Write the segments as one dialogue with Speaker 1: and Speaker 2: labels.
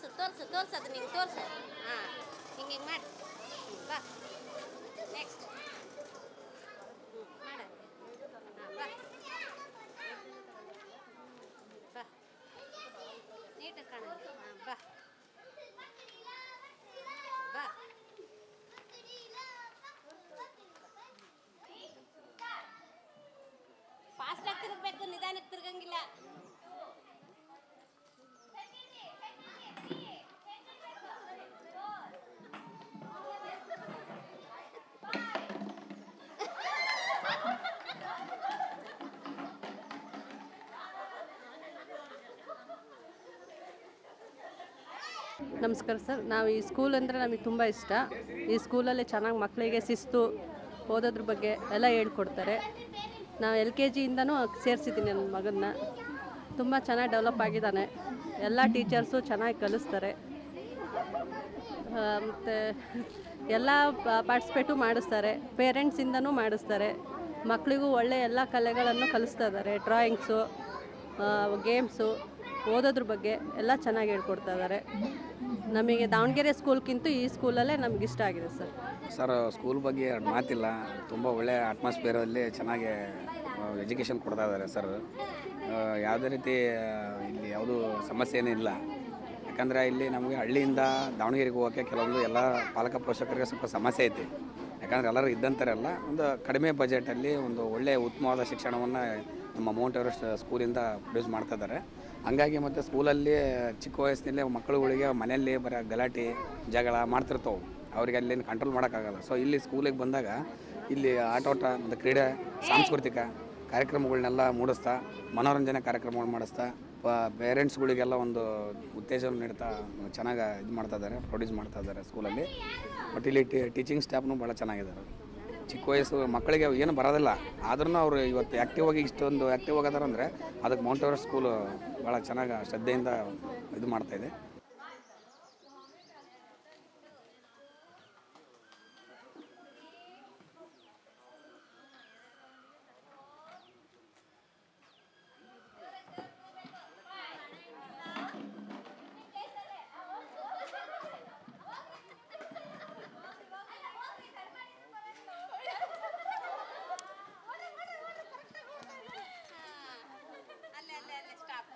Speaker 1: ತೋರ್ಸು ಅದು ನಿಂಗೆ ತೋರ್ಸು. ಹಾಂ, ಹಿಂಗೆ ಮಾಡಿ. ಬಾ ನೆಕ್ಸ್ಟ್. ಮಾಡ. ಹಾಂ, ಬಾ ಬಾ ನೀಟಾಗಿ ಕಾಣಂಗೆ. ಹಾಂ, ಬಾ ಬಾ. ಫಾಸ್ಟಾಗಿ ತಿರುಗಬೇಕು, ನಿಧಾನಕ್ಕೆ ತಿರುಗಂಗಿಲ್ಲ.
Speaker 2: ನಮಸ್ಕಾರ ಸರ್. ನಾವು ಈ ಸ್ಕೂಲ್ ಅಂದರೆ ನಮಗೆ ತುಂಬ ಇಷ್ಟ. ಈ ಸ್ಕೂಲಲ್ಲಿ ಚೆನ್ನಾಗಿ ಮಕ್ಕಳಿಗೆ ಶಿಸ್ತು, ಓದೋದ್ರ ಬಗ್ಗೆ ಎಲ್ಲ ಹೇಳ್ಕೊಡ್ತಾರೆ. ನಾವು LKGಯಿಂದನೂ ಸೇರಿಸಿದ್ದೀನಿ ನನ್ನ ಮಗನ್ನ. ತುಂಬ ಚೆನ್ನಾಗಿ ಡೆವಲಪ್ ಆಗಿದ್ದಾನೆ. ಎಲ್ಲ ಟೀಚರ್ಸು ಚೆನ್ನಾಗಿ ಕಲಿಸ್ತಾರೆ. ಮತ್ತು ಎಲ್ಲ ಪಾರ್ಟಿಸಿಪೇಟು ಮಾಡಿಸ್ತಾರೆ. ಪೇರೆಂಟ್ಸಿಂದನೂ ಮಾಡಿಸ್ತಾರೆ. ಮಕ್ಕಳಿಗೂ ಒಳ್ಳೆಯ ಎಲ್ಲ ಕಲೆಗಳನ್ನು ಕಲಿಸ್ತಾ ಇದ್ದಾರೆ. ಡ್ರಾಯಿಂಗ್ಸು, ಗೇಮ್ಸು, ಓದೋದ್ರ ಬಗ್ಗೆ ಎಲ್ಲ ಚೆನ್ನಾಗಿ ಹೇಳ್ಕೊಡ್ತಾ ಇದ್ದಾರೆ. ನಮಗೆ ದಾವಣಗೆರೆ ಸ್ಕೂಲ್ಗಿಂತ ಈ ಸ್ಕೂಲಲ್ಲೇ ನಮ್ಗೆ ಇಷ್ಟ ಆಗಿದೆ ಸರ್.
Speaker 3: ಸರ್, ಸ್ಕೂಲ್ ಬಗ್ಗೆ ಎರಡು ಮಾತಿಲ್ಲ. ತುಂಬ ಒಳ್ಳೆಯ ಅಟ್ಮಾಸ್ಫಿಯರಲ್ಲಿ ಚೆನ್ನಾಗಿ ಎಜುಕೇಷನ್ ಕೊಡ್ತಾ ಇದ್ದಾರೆ ಸರ್. ಯಾವುದೇ ರೀತಿ ಇಲ್ಲಿ ಯಾವುದೂ ಸಮಸ್ಯೆ ಏನೂ ಇಲ್ಲ. ಯಾಕಂದರೆ ಇಲ್ಲಿ ನಮಗೆ ಹಳ್ಳಿಯಿಂದ ದಾವಣಗೆರೆಗೆ ಹೋಗೋಕ್ಕೆ ಕೆಲವೊಂದು ಎಲ್ಲ ಪಾಲಕ ಪೋಷಕರಿಗೆ ಸ್ವಲ್ಪ ಸಮಸ್ಯೆ ಐತಿ. ಯಾಕಂದರೆ ಎಲ್ಲರೂ ಇದ್ದಂಥರೆಲ್ಲ ಒಂದು ಕಡಿಮೆ ಬಜೆಟಲ್ಲಿ ಒಂದು ಒಳ್ಳೆಯ ಉತ್ತಮವಾದ ಶಿಕ್ಷಣವನ್ನು ನಮ್ಮ ಮೌಂಟ್ ಎವರೆಸ್ಟ್ ಸ್ಕೂಲಿಂದ ಪ್ರೊಡ್ಯೂಸ್ ಮಾಡ್ತಾ ಇದ್ದಾರೆ. ಹಂಗಾಗಿ ಮತ್ತು ಸ್ಕೂಲಲ್ಲಿ ಚಿಕ್ಕ ವಯಸ್ಸಿನಲ್ಲೇ ಮಕ್ಕಳುಗಳಿಗೆ ಮನೆಯಲ್ಲಿ ಬರೀ ಗಲಾಟೆ ಜಗಳ ಮಾಡ್ತಿರ್ತವೆ. ಅವ್ರಿಗೆ ಅಲ್ಲೇನು ಕಂಟ್ರೋಲ್ ಮಾಡೋಕ್ಕಾಗಲ್ಲ. ಸೊ ಇಲ್ಲಿ ಸ್ಕೂಲಿಗೆ ಬಂದಾಗ ಇಲ್ಲಿ ಆಟೋಟ ಮತ್ತು ಕ್ರೀಡೆ, ಸಾಂಸ್ಕೃತಿಕ ಕಾರ್ಯಕ್ರಮಗಳನ್ನೆಲ್ಲ ಮೂಡಿಸ್ತಾ, ಮನೋರಂಜನೆ ಕಾರ್ಯಕ್ರಮಗಳು ಮಾಡಿಸ್ತಾ, ಪೇರೆಂಟ್ಸ್ಗಳಿಗೆಲ್ಲ ಒಂದು ಉತ್ತೇಜನ ನೀಡ್ತಾ ಚೆನ್ನಾಗಿ ಇದು ಮಾಡ್ತಾ ಇದ್ದಾರೆ, ಪ್ರೊಡ್ಯೂಸ್ ಮಾಡ್ತಾ ಇದ್ದಾರೆ ಸ್ಕೂಲಲ್ಲಿ. ಬಟ್ ಇಲ್ಲಿ ಟೀಚಿಂಗ್ ಸ್ಟಾಫ್ನು ಭಾಳ ಚೆನ್ನಾಗಿದ್ದಾರೆ. ಚಿಕ್ಕ ವಯಸ್ಸು ಮಕ್ಕಳಿಗೆ ಏನು ಬರೋದಿಲ್ಲ, ಆದ್ರೂ ಅವರು ಇವತ್ತು ಆ್ಯಕ್ಟಿವ್ ಆಗಿ ಇಷ್ಟೊಂದು ಆ್ಯಕ್ಟಿವ್ ಆಗಿದ್ದಾರೆ ಅಂದರೆ ಅದಕ್ಕೆ ಮೌಂಟ್ ಎವರೆಸ್ಟ್ ಸ್ಕೂಲು ಭಾಳ ಚೆನ್ನಾಗಿ ಶ್ರದ್ಧೆಯಿಂದ ಇದು ಮಾಡ್ತಾಯಿದೆ.
Speaker 1: ಅಲ್ಲೇ ಸ್ಟಾಪ್.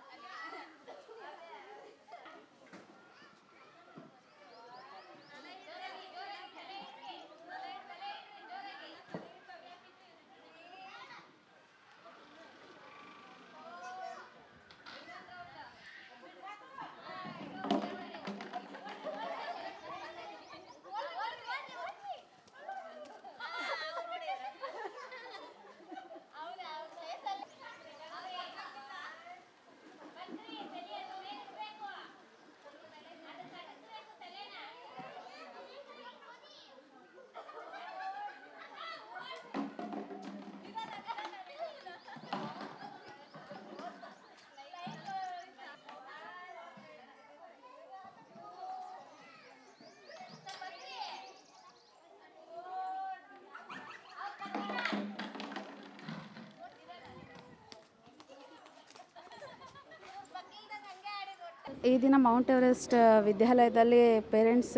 Speaker 4: ಈ ದಿನ ಮೌಂಟ್ ಎವರೆಸ್ಟ್ ವಿದ್ಯಾಲಯದಲ್ಲಿ ಪೇರೆಂಟ್ಸ್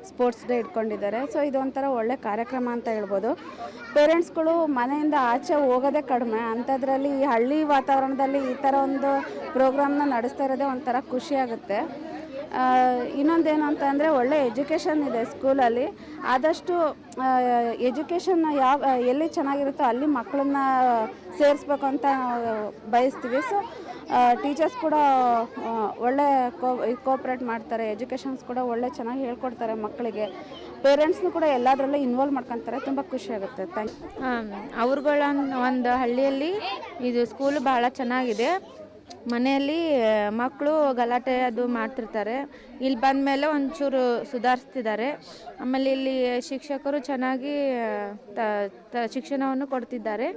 Speaker 4: ಸ್ಪೋರ್ಟ್ಸ್ ಡೇ ಇಟ್ಕೊಂಡಿದ್ದಾರೆ. ಸೊ ಇದೊಂಥರ ಒಳ್ಳೆ ಕಾರ್ಯಕ್ರಮ ಅಂತ ಹೇಳ್ಬೋದು. ಪೇರೆಂಟ್ಸ್ಗಳು ಮನೆಯಿಂದ ಆಚೆ ಹೋಗೋದೇ ಕಡಿಮೆ, ಅಂಥದ್ರಲ್ಲಿ ಈ ಹಳ್ಳಿ ವಾತಾವರಣದಲ್ಲಿ ಈ ಥರ ಒಂದು ಪ್ರೋಗ್ರಾಮ್ನ ನಡೆಸ್ತಾ ಇರೋದೇ ಒಂಥರ ಖುಷಿಯಾಗುತ್ತೆ. ಇನ್ನೊಂದೇನು ಅಂತ ಅಂದರೆ ಒಳ್ಳೆ ಎಜುಕೇಷನ್ ಇದೆ ಸ್ಕೂಲಲ್ಲಿ. ಆದಷ್ಟು ಎಜುಕೇಷನ್ ಎಲ್ಲಿ ಚೆನ್ನಾಗಿರುತ್ತೋ ಅಲ್ಲಿ ಮಕ್ಕಳನ್ನ ಸೇರಿಸ್ಬೇಕು ಅಂತ ನಾವು ಬಯಸ್ತೀವಿ. ಸೊ ಟೀಚರ್ಸ್ ಕೂಡ ಒಳ್ಳೆ ಕೋಆಪ್ರೇಟ್ ಮಾಡ್ತಾರೆ. ಎಜುಕೇಷನ್ಸ್ ಕೂಡ ಒಳ್ಳೆ ಚೆನ್ನಾಗಿ ಹೇಳ್ಕೊಡ್ತಾರೆ ಮಕ್ಕಳಿಗೆ. ಪೇರೆಂಟ್ಸ್ನು ಕೂಡ ಎಲ್ಲದರಲ್ಲೂ ಇನ್ವಾಲ್ವ್ ಮಾಡ್ಕೊತಾರೆ. ತುಂಬ ಖುಷಿಯಾಗುತ್ತೆ. Thank you.
Speaker 5: ಅವ್ರುಗಳ ಒಂದು ಹಳ್ಳಿಯಲ್ಲಿ ಇದು ಸ್ಕೂಲ್ ಭಾಳ ಚೆನ್ನಾಗಿದೆ. ಮನೆಯಲ್ಲಿ ಮಕ್ಕಳು ಗಲಾಟೆ ಅದು ಮಾಡ್ತಿರ್ತಾರೆ. ಇಲ್ಲಿ ಬಂದ ಮೇಲೆ ಒಂಚೂರು ಸುಧಾರಿಸ್ತಿದ್ದಾರೆ. ಆಮೇಲೆ ಇಲ್ಲಿ ಶಿಕ್ಷಕರು ಚೆನ್ನಾಗಿ ಶಿಕ್ಷಣವನ್ನು ಕೊಡ್ತಿದ್ದಾರೆ.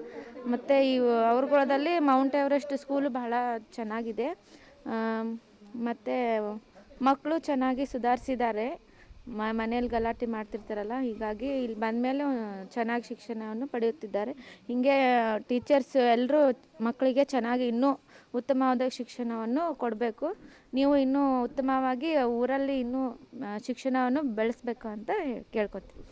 Speaker 5: ಮತ್ತು ಈ ಅವ್ರಗಳಲ್ಲಿ ಮೌಂಟ್ ಎವರೆಸ್ಟ್ ಸ್ಕೂಲು ಬಹಳ ಚೆನ್ನಾಗಿದೆ. ಮತ್ತು ಮಕ್ಕಳು ಚೆನ್ನಾಗಿ ಸುಧಾರಿಸಿದ್ದಾರೆ. ಮನೇಲಿ ಗಲಾಟೆ ಮಾಡ್ತಿರ್ತಾರಲ್ಲ, ಹೀಗಾಗಿ ಇಲ್ಲಿ ಬಂದಮೇಲೆ ಚೆನ್ನಾಗಿ ಶಿಕ್ಷಣವನ್ನು ಪಡೆಯುತ್ತಿದ್ದಾರೆ. ಹೀಗೆ ಟೀಚರ್ಸ್ ಎಲ್ಲರೂ ಮಕ್ಕಳಿಗೆ ಚೆನ್ನಾಗಿ ಇನ್ನೂ ಉತ್ತಮವಾದ ಶಿಕ್ಷಣವನ್ನು ಕೊಡಬೇಕು. ನೀವು ಇನ್ನೂ ಉತ್ತಮವಾಗಿ ಊರಲ್ಲಿ ಇನ್ನೂ ಶಿಕ್ಷಣವನ್ನು ಬೆಳೆಸಬೇಕು ಅಂತ ಕೇಳ್ಕೊತೀನಿ.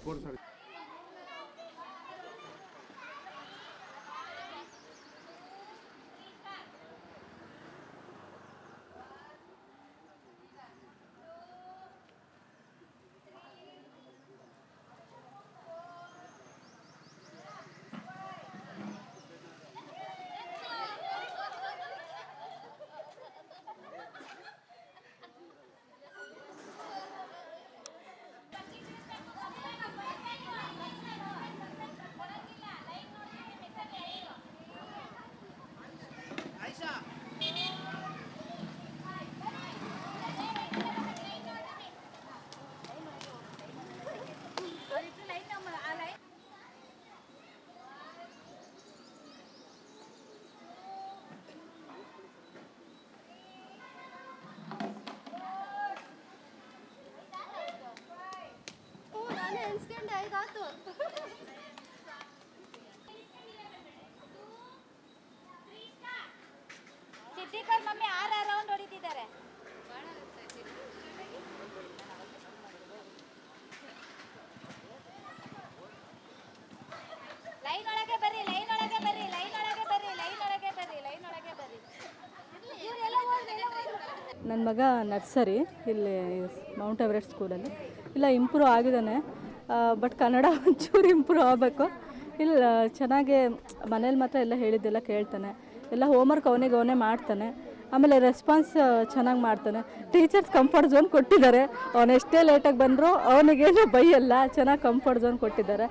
Speaker 1: ಸಿದ್ದಿಕರ್ ಮಮ್ಮಿ 6 ರೌಂಡ್ ಹೊಡಿತಿದ್ದಾರೆ. ಲೈನ್ ಒಳಗೆ ಬರ್ರಿ, ಲೈನ್ ಒಳಗೆ ಬರ್ರಿ, ಲೈನ್ ಒಳಗೆ ಬರ್ರಿ, ಲೈನ್ ಒಳಗೆ ಬರ್ರಿ, ಲೈನ್ ಒಳಗೆ ಬರ್ರಿ.
Speaker 2: ನನ್ನ ಮಗ ನರ್ಸರಿ ಇಲ್ಲಿ ಮೌಂಟ್ ಎವರೆಸ್ಟ್ ಸ್ಕೂಲಲ್ಲಿ ಇಲ್ಲ ಇಂಪ್ರೂವ್ ಆಗಿದ್ದಾನೆ. ಬಟ್ ಕನ್ನಡ ಒಂಚೂರು ಇಂಪ್ರೂವ್ ಆಗಬೇಕು. ಇಲ್ಲ ಚೆನ್ನಾಗೆ ಮನೇಲಿ ಮಾತ್ರ ಎಲ್ಲ ಹೇಳಿದ್ದೆಲ್ಲ ಕೇಳ್ತಾನೆ, ಎಲ್ಲ ಹೋಮ್ವರ್ಕ್ ಅವನೇ ಮಾಡ್ತಾನೆ. ಆಮೇಲೆ ರೆಸ್ಪಾನ್ಸ್ ಚೆನ್ನಾಗಿ ಮಾಡ್ತಾನೆ. ಟೀಚರ್ಸ್ ಕಂಫರ್ಟ್ ಝೋನ್ ಕೊಟ್ಟಿದ್ದಾರೆ. ಅವನೆಷ್ಟೇ ಲೇಟಾಗಿ ಬಂದರೂ ಅವನಿಗೇನು ಬೈಯಲ್ಲ, ಚೆನ್ನಾಗಿ ಕಂಫರ್ಟ್ ಝೋನ್ ಕೊಟ್ಟಿದ್ದಾರೆ.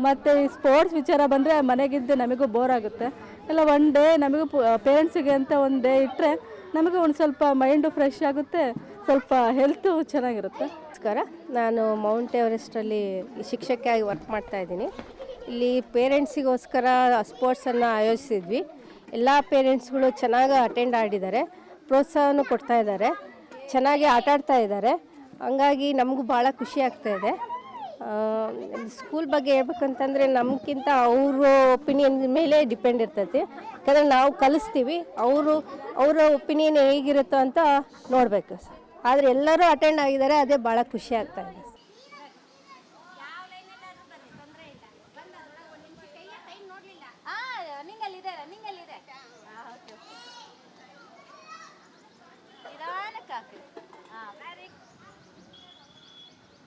Speaker 2: ಮತ್ತು ಈ ಸ್ಪೋರ್ಟ್ಸ್ ವಿಚಾರ ಬಂದರೆ ಮನೆಗಿದ್ದು ನಮಗೂ ಬೋರ್ ಆಗುತ್ತೆ. ಎಲ್ಲ ಒನ್ ಡೇ ನಮಗೂ ಪೇರೆಂಟ್ಸಿಗೆ ಅಂತ ಒಂದು ಡೇ ಇಟ್ಟರೆ ನಮಗೆ ಒಂದು ಸ್ವಲ್ಪ ಮೈಂಡು ಫ್ರೆಶ್ ಆಗುತ್ತೆ, ಸ್ವಲ್ಪ ಹೆಲ್ತು ಚೆನ್ನಾಗಿರುತ್ತೆ.
Speaker 6: ನಮಸ್ಕಾರ, ನಾನು ಮೌಂಟ್ ಎವರೆಸ್ಟಲ್ಲಿ ಶಿಕ್ಷಕಿಯಾಗಿ ವರ್ಕ್ ಮಾಡ್ತಾಯಿದ್ದೀನಿ. ಇಲ್ಲಿ ಪೇರೆಂಟ್ಸಿಗೋಸ್ಕರ ಸ್ಪೋರ್ಟ್ಸನ್ನು ಆಯೋಜಿಸಿದ್ವಿ. ಎಲ್ಲ ಪೇರೆಂಟ್ಸ್ಗಳು ಚೆನ್ನಾಗಿ ಅಟೆಂಡ್ ಆಗಿದ್ದಾರೆ, ಪ್ರೋತ್ಸಾಹನೂ ಕೊಡ್ತಾ ಇದ್ದಾರೆ, ಚೆನ್ನಾಗಿ ಆಟಾಡ್ತಾ ಇದ್ದಾರೆ. ಹಂಗಾಗಿ ನಮಗೂ ಭಾಳ ಖುಷಿ ಆಗ್ತಾಯಿದೆ. ಸ್ಕೂಲ್ ಬಗ್ಗೆ ಹೇಳ್ಬೇಕಂತಂದರೆ ನಮಗಿಂತ ಅವರ ಒಪಿನಿಯನ್ ಮೇಲೆ ಡಿಪೆಂಡ್ ಇರ್ತೈತಿ. ಯಾಕಂದರೆ ನಾವು ಕಲಿಸ್ತೀವಿ, ಅವರ ಒಪಿನಿಯನ್ ಹೇಗಿರುತ್ತೋ ಅಂತ ನೋಡಬೇಕು. ಆದರೆ ಎಲ್ಲರೂ ಅಟೆಂಡ್ ಆಗಿದ್ದಾರೆ, ಅದೇ ಭಾಳ ಖುಷಿ ಆಗ್ತಾಯಿದೆ.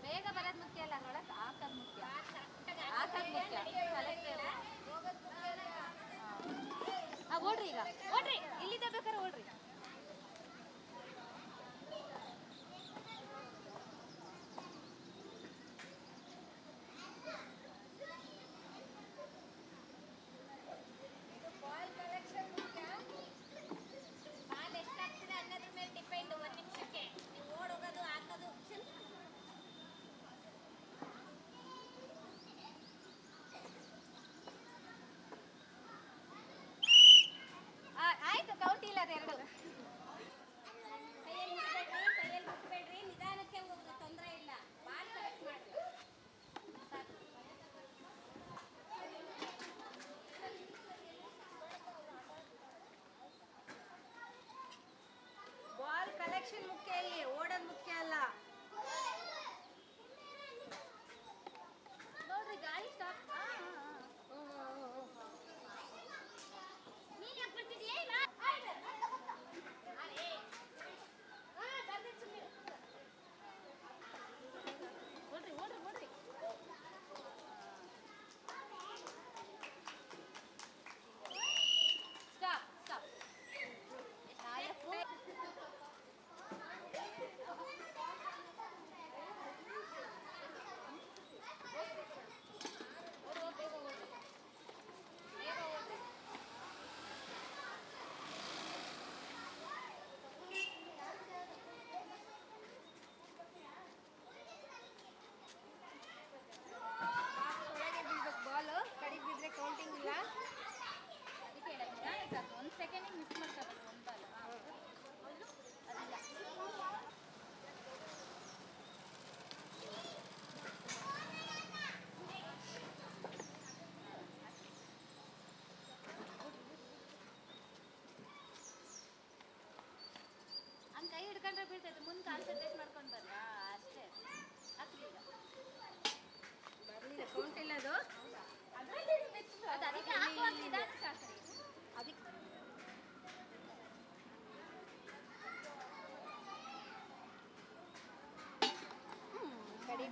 Speaker 1: ಬೇಗ ಬರೋದು ಮುಖ್ಯ ಅಲ್ಲ, ನೋಡಕ್ ಹಾಕೋದು ಮುಖ್ಯ. ಹಾಕೋದು ಮುಖ್ಯ. ಓಡ್ರಿ, ಈಗ ಓಡ್ರಿ, ಇಲ್ಲಿದ್ದ ಬೇಕಾದ್ರೆ ಓಡ್ರಿ. ಆಯ್ತು, ಕೌಂಟ್ ಇಲ್ಲ ಅದೆರಡು.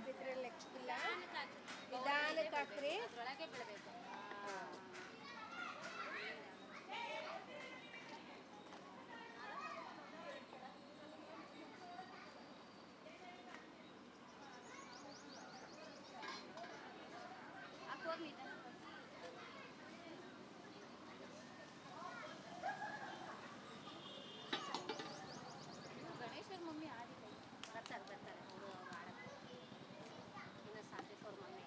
Speaker 6: ಬಿದ್ರೆ ಲೆಕ್ಕಿಲ್ಲ. ನಿಧಾನಕ್ಕೆ ಹಾಕ್ರಿ.
Speaker 1: ಒಳಗೆ ಬಿಡಬೇಕು. ಗಣೇಶ್ವರ ಮಮ್ಮಿ ಆಡಿಲ್ಲ. ಬರ್ತಾರೆ ಅವರು ಆಡಕ್ಕೆ. ಇನ್ನು ಸಾತ್ವಿಕ್ ಅವ್ರ ಮಮ್ಮಿ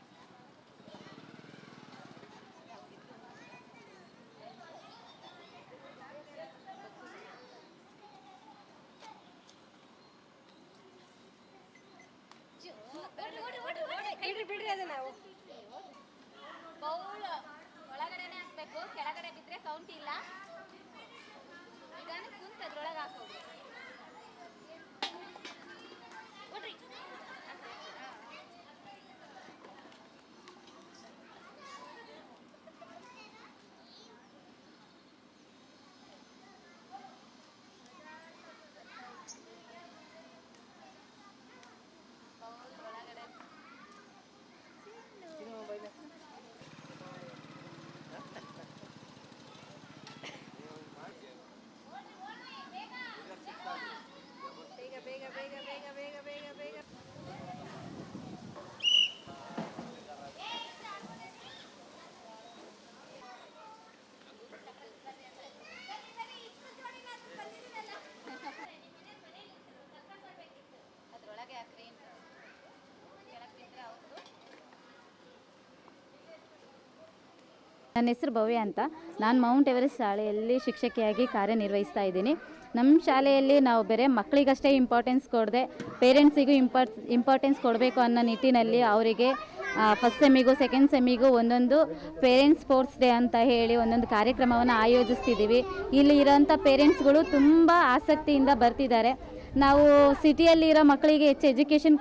Speaker 6: ಬಿಡ್ರಿ ಅದು ನಾವು
Speaker 1: ಬೌಲ್ ಒಳಗಡೆನೆ ಹಾಕ್ಬೇಕು. ಕೆಳಗಡೆ ಬಿದ್ರೆ ಕೌಂಟ್ ಇಲ್ಲ. ನಿಧಾನಕ್ಕೆ ಕುಂತ ಅದ್ರೊಳಗೆ ಹಾಕೋದು. ನೋಡ್ರಿ ಬೌಲ್ ಒಳಗಡೆ
Speaker 6: ಬೇಗ ಬೇಗ ಬೇಗ ಬೇಗ ಬೇಗ ಬೇಗ ಬೇಗ.
Speaker 1: ಅದ್ರೊಳಗೆ ಹಾಕ್ರಿ. ಕೆಳಗೆ ಬಿದ್ರೆ ಅವ್ರದ್ದು.
Speaker 7: ನನ್ನ ಹೆಸರು ಭವ್ಯ ಅಂತ. ನಾನು ಮೌಂಟ್ ಎವರೆಸ್ಟ್ ಶಾಲೆಯಲ್ಲಿ ಶಿಕ್ಷಕಿಯಾಗಿ ಕಾರ್ಯನಿರ್ವಹಿಸ್ತಾ ಇದ್ದೀನಿ. ನಮ್ಮ ಶಾಲೆಯಲ್ಲಿ ನಾವು ಬೇರೆ ಮಕ್ಕಳಿಗಷ್ಟೇ ಇಂಪಾರ್ಟೆನ್ಸ್ ಕೊಡದೆ ಪೇರೆಂಟ್ಸಿಗೂ ಇಂಪಾರ್ಟೆನ್ಸ್ ಕೊಡಬೇಕು ಅನ್ನೋ ನಿಟ್ಟಿನಲ್ಲಿ ಅವರಿಗೆ ಫಸ್ಟ್ ಸೆಮ್ಮಿಗೂ ಸೆಕೆಂಡ್ ಸೆಮ್ಮಿಗೂ ಒಂದೊಂದು ಪೇರೆಂಟ್ಸ್ ಸ್ಪೋರ್ಟ್ಸ್ ಡೇ ಅಂತ ಹೇಳಿ ಒಂದೊಂದು ಕಾರ್ಯಕ್ರಮವನ್ನು ಆಯೋಜಿಸ್ತಿದ್ದೀವಿ. ಇಲ್ಲಿ ಇರೋಂಥ ಪೇರೆಂಟ್ಸ್ಗಳು ತುಂಬ ಆಸಕ್ತಿಯಿಂದ ಬರ್ತಿದ್ದಾರೆ. ನಾವು ಸಿಟಿಯಲ್ಲಿರೋ ಮಕ್ಕಳಿಗೆ ಹೆಚ್ಚು ಎಜುಕೇಷನ್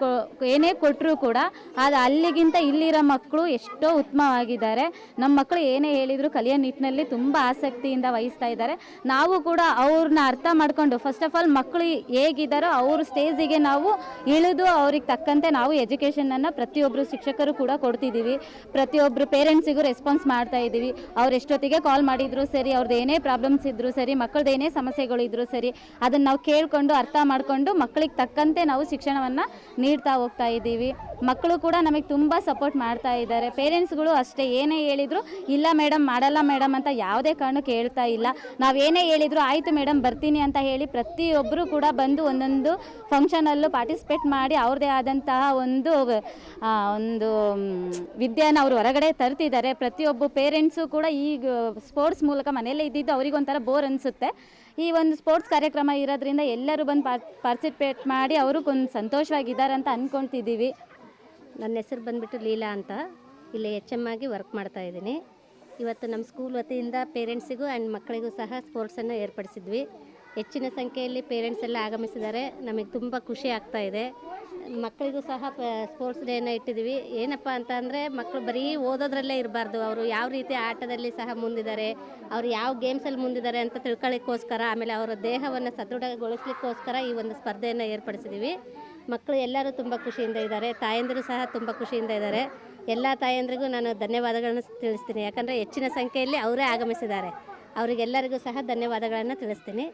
Speaker 7: ಏನೇ ಕೊಟ್ಟರೂ ಕೂಡ ಅದು ಅಲ್ಲಿಗಿಂತ ಇಲ್ಲಿರೋ ಮಕ್ಕಳು ಎಷ್ಟೋ ಉತ್ತಮವಾಗಿದ್ದಾರೆ. ನಮ್ಮ ಮಕ್ಕಳು ಏನೇ ಹೇಳಿದರೂ ಕಲಿಯೋ ನಿಟ್ಟಿನಲ್ಲಿ ತುಂಬ ಆಸಕ್ತಿಯಿಂದ ವಹಿಸ್ತಾ ಇದ್ದಾರೆ. ನಾವು ಕೂಡ ಅವ್ರನ್ನ ಅರ್ಥ ಮಾಡ್ಕೊಂಡು ಫಸ್ಟ್ ಆಫ್ ಆಲ್ ಮಕ್ಕಳು ಹೇಗಿದ್ದಾರೋ ಅವ್ರ ಸ್ಟೇಜಿಗೆ ನಾವು ಇಳಿದು ಅವ್ರಿಗೆ ತಕ್ಕಂತೆ ನಾವು ಎಜುಕೇಷನನ್ನು ಪ್ರತಿಯೊಬ್ಬರು ಶಿಕ್ಷಕರು ಕೂಡ ಕೊಡ್ತಿದ್ದೀವಿ. ಪ್ರತಿಯೊಬ್ಬರು ಪೇರೆಂಟ್ಸಿಗೂ ರೆಸ್ಪಾನ್ಸ್ ಮಾಡ್ತಾ ಇದ್ದೀವಿ. ಅವ್ರು ಎಷ್ಟೊತ್ತಿಗೆ ಕಾಲ್ ಮಾಡಿದ್ರು ಸರಿ, ಅವ್ರದ್ದು ಏನೇ ಪ್ರಾಬ್ಲಮ್ಸ್ ಇದ್ದರೂ ಸರಿ, ಮಕ್ಕಳದ್ದು ಏನೇ ಸಮಸ್ಯೆಗಳಿದ್ರೂ ಸರಿ, ಅದನ್ನು ನಾವು ಕೇಳಿಕೊಂಡು ಅರ್ಥ ಮಾಡಿಕೊಂಡು ಮಕ್ಕಳಿಗೆ ತಕ್ಕಂತೆ ನಾವು ಶಿಕ್ಷಣವನ್ನು ನೀಡ್ತಾ ಹೋಗ್ತಾ ಇದ್ದೀವಿ. ಮಕ್ಕಳು ಕೂಡ ನಮಗೆ ತುಂಬ ಸಪೋರ್ಟ್ ಮಾಡ್ತಾ ಇದ್ದಾರೆ. ಪೇರೆಂಟ್ಸ್ಗಳು ಅಷ್ಟೇ, ಏನೇ ಹೇಳಿದ್ರು ಇಲ್ಲ ಮೇಡಮ್ ಮಾಡಲ್ಲ ಮೇಡಮ್ ಅಂತ ಯಾವುದೇ ಕಾರಣಕ್ಕೆ ಹೇಳ್ತಾ ಇಲ್ಲ. ನಾವೇನೇ ಹೇಳಿದ್ರು ಆಯಿತು ಮೇಡಮ್ ಬರ್ತೀನಿ ಅಂತ ಹೇಳಿ ಪ್ರತಿಯೊಬ್ಬರು ಕೂಡ ಬಂದು ಒಂದೊಂದು ಫಂಕ್ಷನಲ್ಲೂ ಪಾರ್ಟಿಸಿಪೇಟ್ ಮಾಡಿ ಅವ್ರದ್ದೇ ಆದಂತಹ ಒಂದು ವಿದ್ಯೆನ ಅವರು ಹೊರಗಡೆ ತರ್ತಿದ್ದಾರೆ. ಪ್ರತಿಯೊಬ್ಬ ಪೇರೆಂಟ್ಸು ಕೂಡ ಈಗ ಸ್ಪೋರ್ಟ್ಸ್ ಮೂಲಕ ಮನೆಯಲ್ಲೇ ಇದ್ದಿದ್ದು ಅವರಿಗೊಂಥರ ಬೋರ್ ಅನಿಸುತ್ತೆ. ಈ ಒಂದು ಸ್ಪೋರ್ಟ್ಸ್ ಕಾರ್ಯಕ್ರಮ ಇರೋದ್ರಿಂದ ಎಲ್ಲರೂ ಬಂದು ಪಾರ್ಟಿಸಿಪೇಟ್ ಮಾಡಿ ಅವರು ಕೊಂದು ಸಂತೋಷವಾಗಿದ್ದಾರೆ ಅಂತ ಅಂದ್ಕೊಳ್ತಿದ್ದೀವಿ.
Speaker 6: ನನ್ನ ಹೆಸರು ಬಂದುಬಿಟ್ಟು ಲೀಲಾ ಅಂತ. ಇಲ್ಲಿ HM ಆಗಿ ವರ್ಕ್ ಮಾಡ್ತಾ ಇದ್ದೀನಿ. ಇವತ್ತು ನಮ್ಮ ಸ್ಕೂಲ್ ವತಿಯಿಂದ ಪೇರೆಂಟ್ಸಿಗೂ ಆ್ಯಂಡ್ ಮಕ್ಕಳಿಗೂ ಸಹ ಸ್ಪೋರ್ಟ್ಸನ್ನು ಏರ್ಪಡಿಸಿದ್ವಿ. ಹೆಚ್ಚಿನ ಸಂಖ್ಯೆಯಲ್ಲಿ ಪೇರೆಂಟ್ಸ್ ಎಲ್ಲ ಆಗಮಿಸಿದ್ದಾರೆ. ನಮಗೆ ತುಂಬ ಖುಷಿ ಆಗ್ತಾ ಇದೆ. ಮಕ್ಕಳಿಗೂ ಸಹ ಸ್ಪೋರ್ಟ್ಸ್ ಡೇನ ಇಟ್ಟಿದ್ದೀವಿ. ಏನಪ್ಪ ಅಂತ ಅಂದರೆ ಮಕ್ಕಳು ಬರೀ ಓದೋದ್ರಲ್ಲೇ ಇರಬಾರ್ದು, ಅವರು ಯಾವ ರೀತಿ ಆಟದಲ್ಲಿ ಸಹ ಮುಂದಿದ್ದಾರೆ, ಅವರು ಯಾವ ಗೇಮ್ಸಲ್ಲಿ ಮುಂದಿದ್ದಾರೆ ಅಂತ ತಿಳ್ಕೊಳ್ಳಿಕ್ಕೋಸ್ಕರ, ಆಮೇಲೆ ಅವರ ದೇಹವನ್ನು ಸದೃಢಗೊಳಿಸ್ಲಿಕ್ಕೋಸ್ಕರ ಈ ಒಂದು ಸ್ಪರ್ಧೆಯನ್ನು ಏರ್ಪಡಿಸಿದ್ದೀವಿ. ಮಕ್ಕಳು ಎಲ್ಲರೂ ತುಂಬ ಖುಷಿಯಿಂದ ಇದ್ದಾರೆ. ತಾಯಂದಿರು ಸಹ ತುಂಬ ಖುಷಿಯಿಂದ ಇದ್ದಾರೆ. ಎಲ್ಲ ತಾಯಂದಿರಿಗೂ ನಾನು ಧನ್ಯವಾದಗಳನ್ನು ತಿಳಿಸ್ತೀನಿ. ಯಾಕಂದರೆ ಹೆಚ್ಚಿನ ಸಂಖ್ಯೆಯಲ್ಲಿ ಅವರೇ ಆಗಮಿಸಿದ್ದಾರೆ. ಅವರಿಗೆಲ್ಲರಿಗೂ ಸಹ ಧನ್ಯವಾದಗಳನ್ನು ತಿಳಿಸ್ತೀನಿ.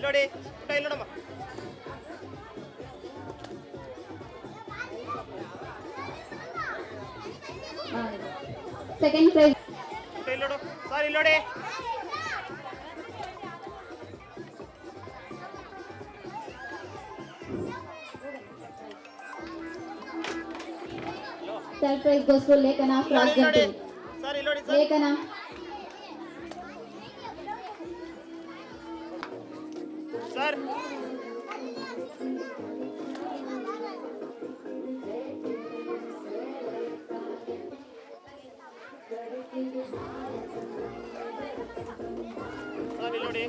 Speaker 8: ನೋಡಿ ಪುಟ್ಟ ಇಲ್ಲಿ ನೋಡಮ್ಮ.
Speaker 7: ಸೆಕೆಂಡ್ ಪ್ರೈಸ್
Speaker 8: ಪುಟ್ಟ ಇಲ್ಲಿ ನೋಡು ಸರ್, ಇಲ್ಲಿ ನೋಡಿ.
Speaker 7: ಥರ್ಡ್ ಪ್ರೈಸ್ ಗೋಸ್ ಟು ಲೇಖನ ಫ್ರಾಕ್ ಜಂಪಿಂಗ್.
Speaker 8: ಸರ್ ಇಲ್ಲಿ ನೋಡಿ ಸರ್.
Speaker 7: ಲೇಖನ
Speaker 8: ಸರ್ ಸರ್ ಇಲ್ಲಿ ನೋಡಿ.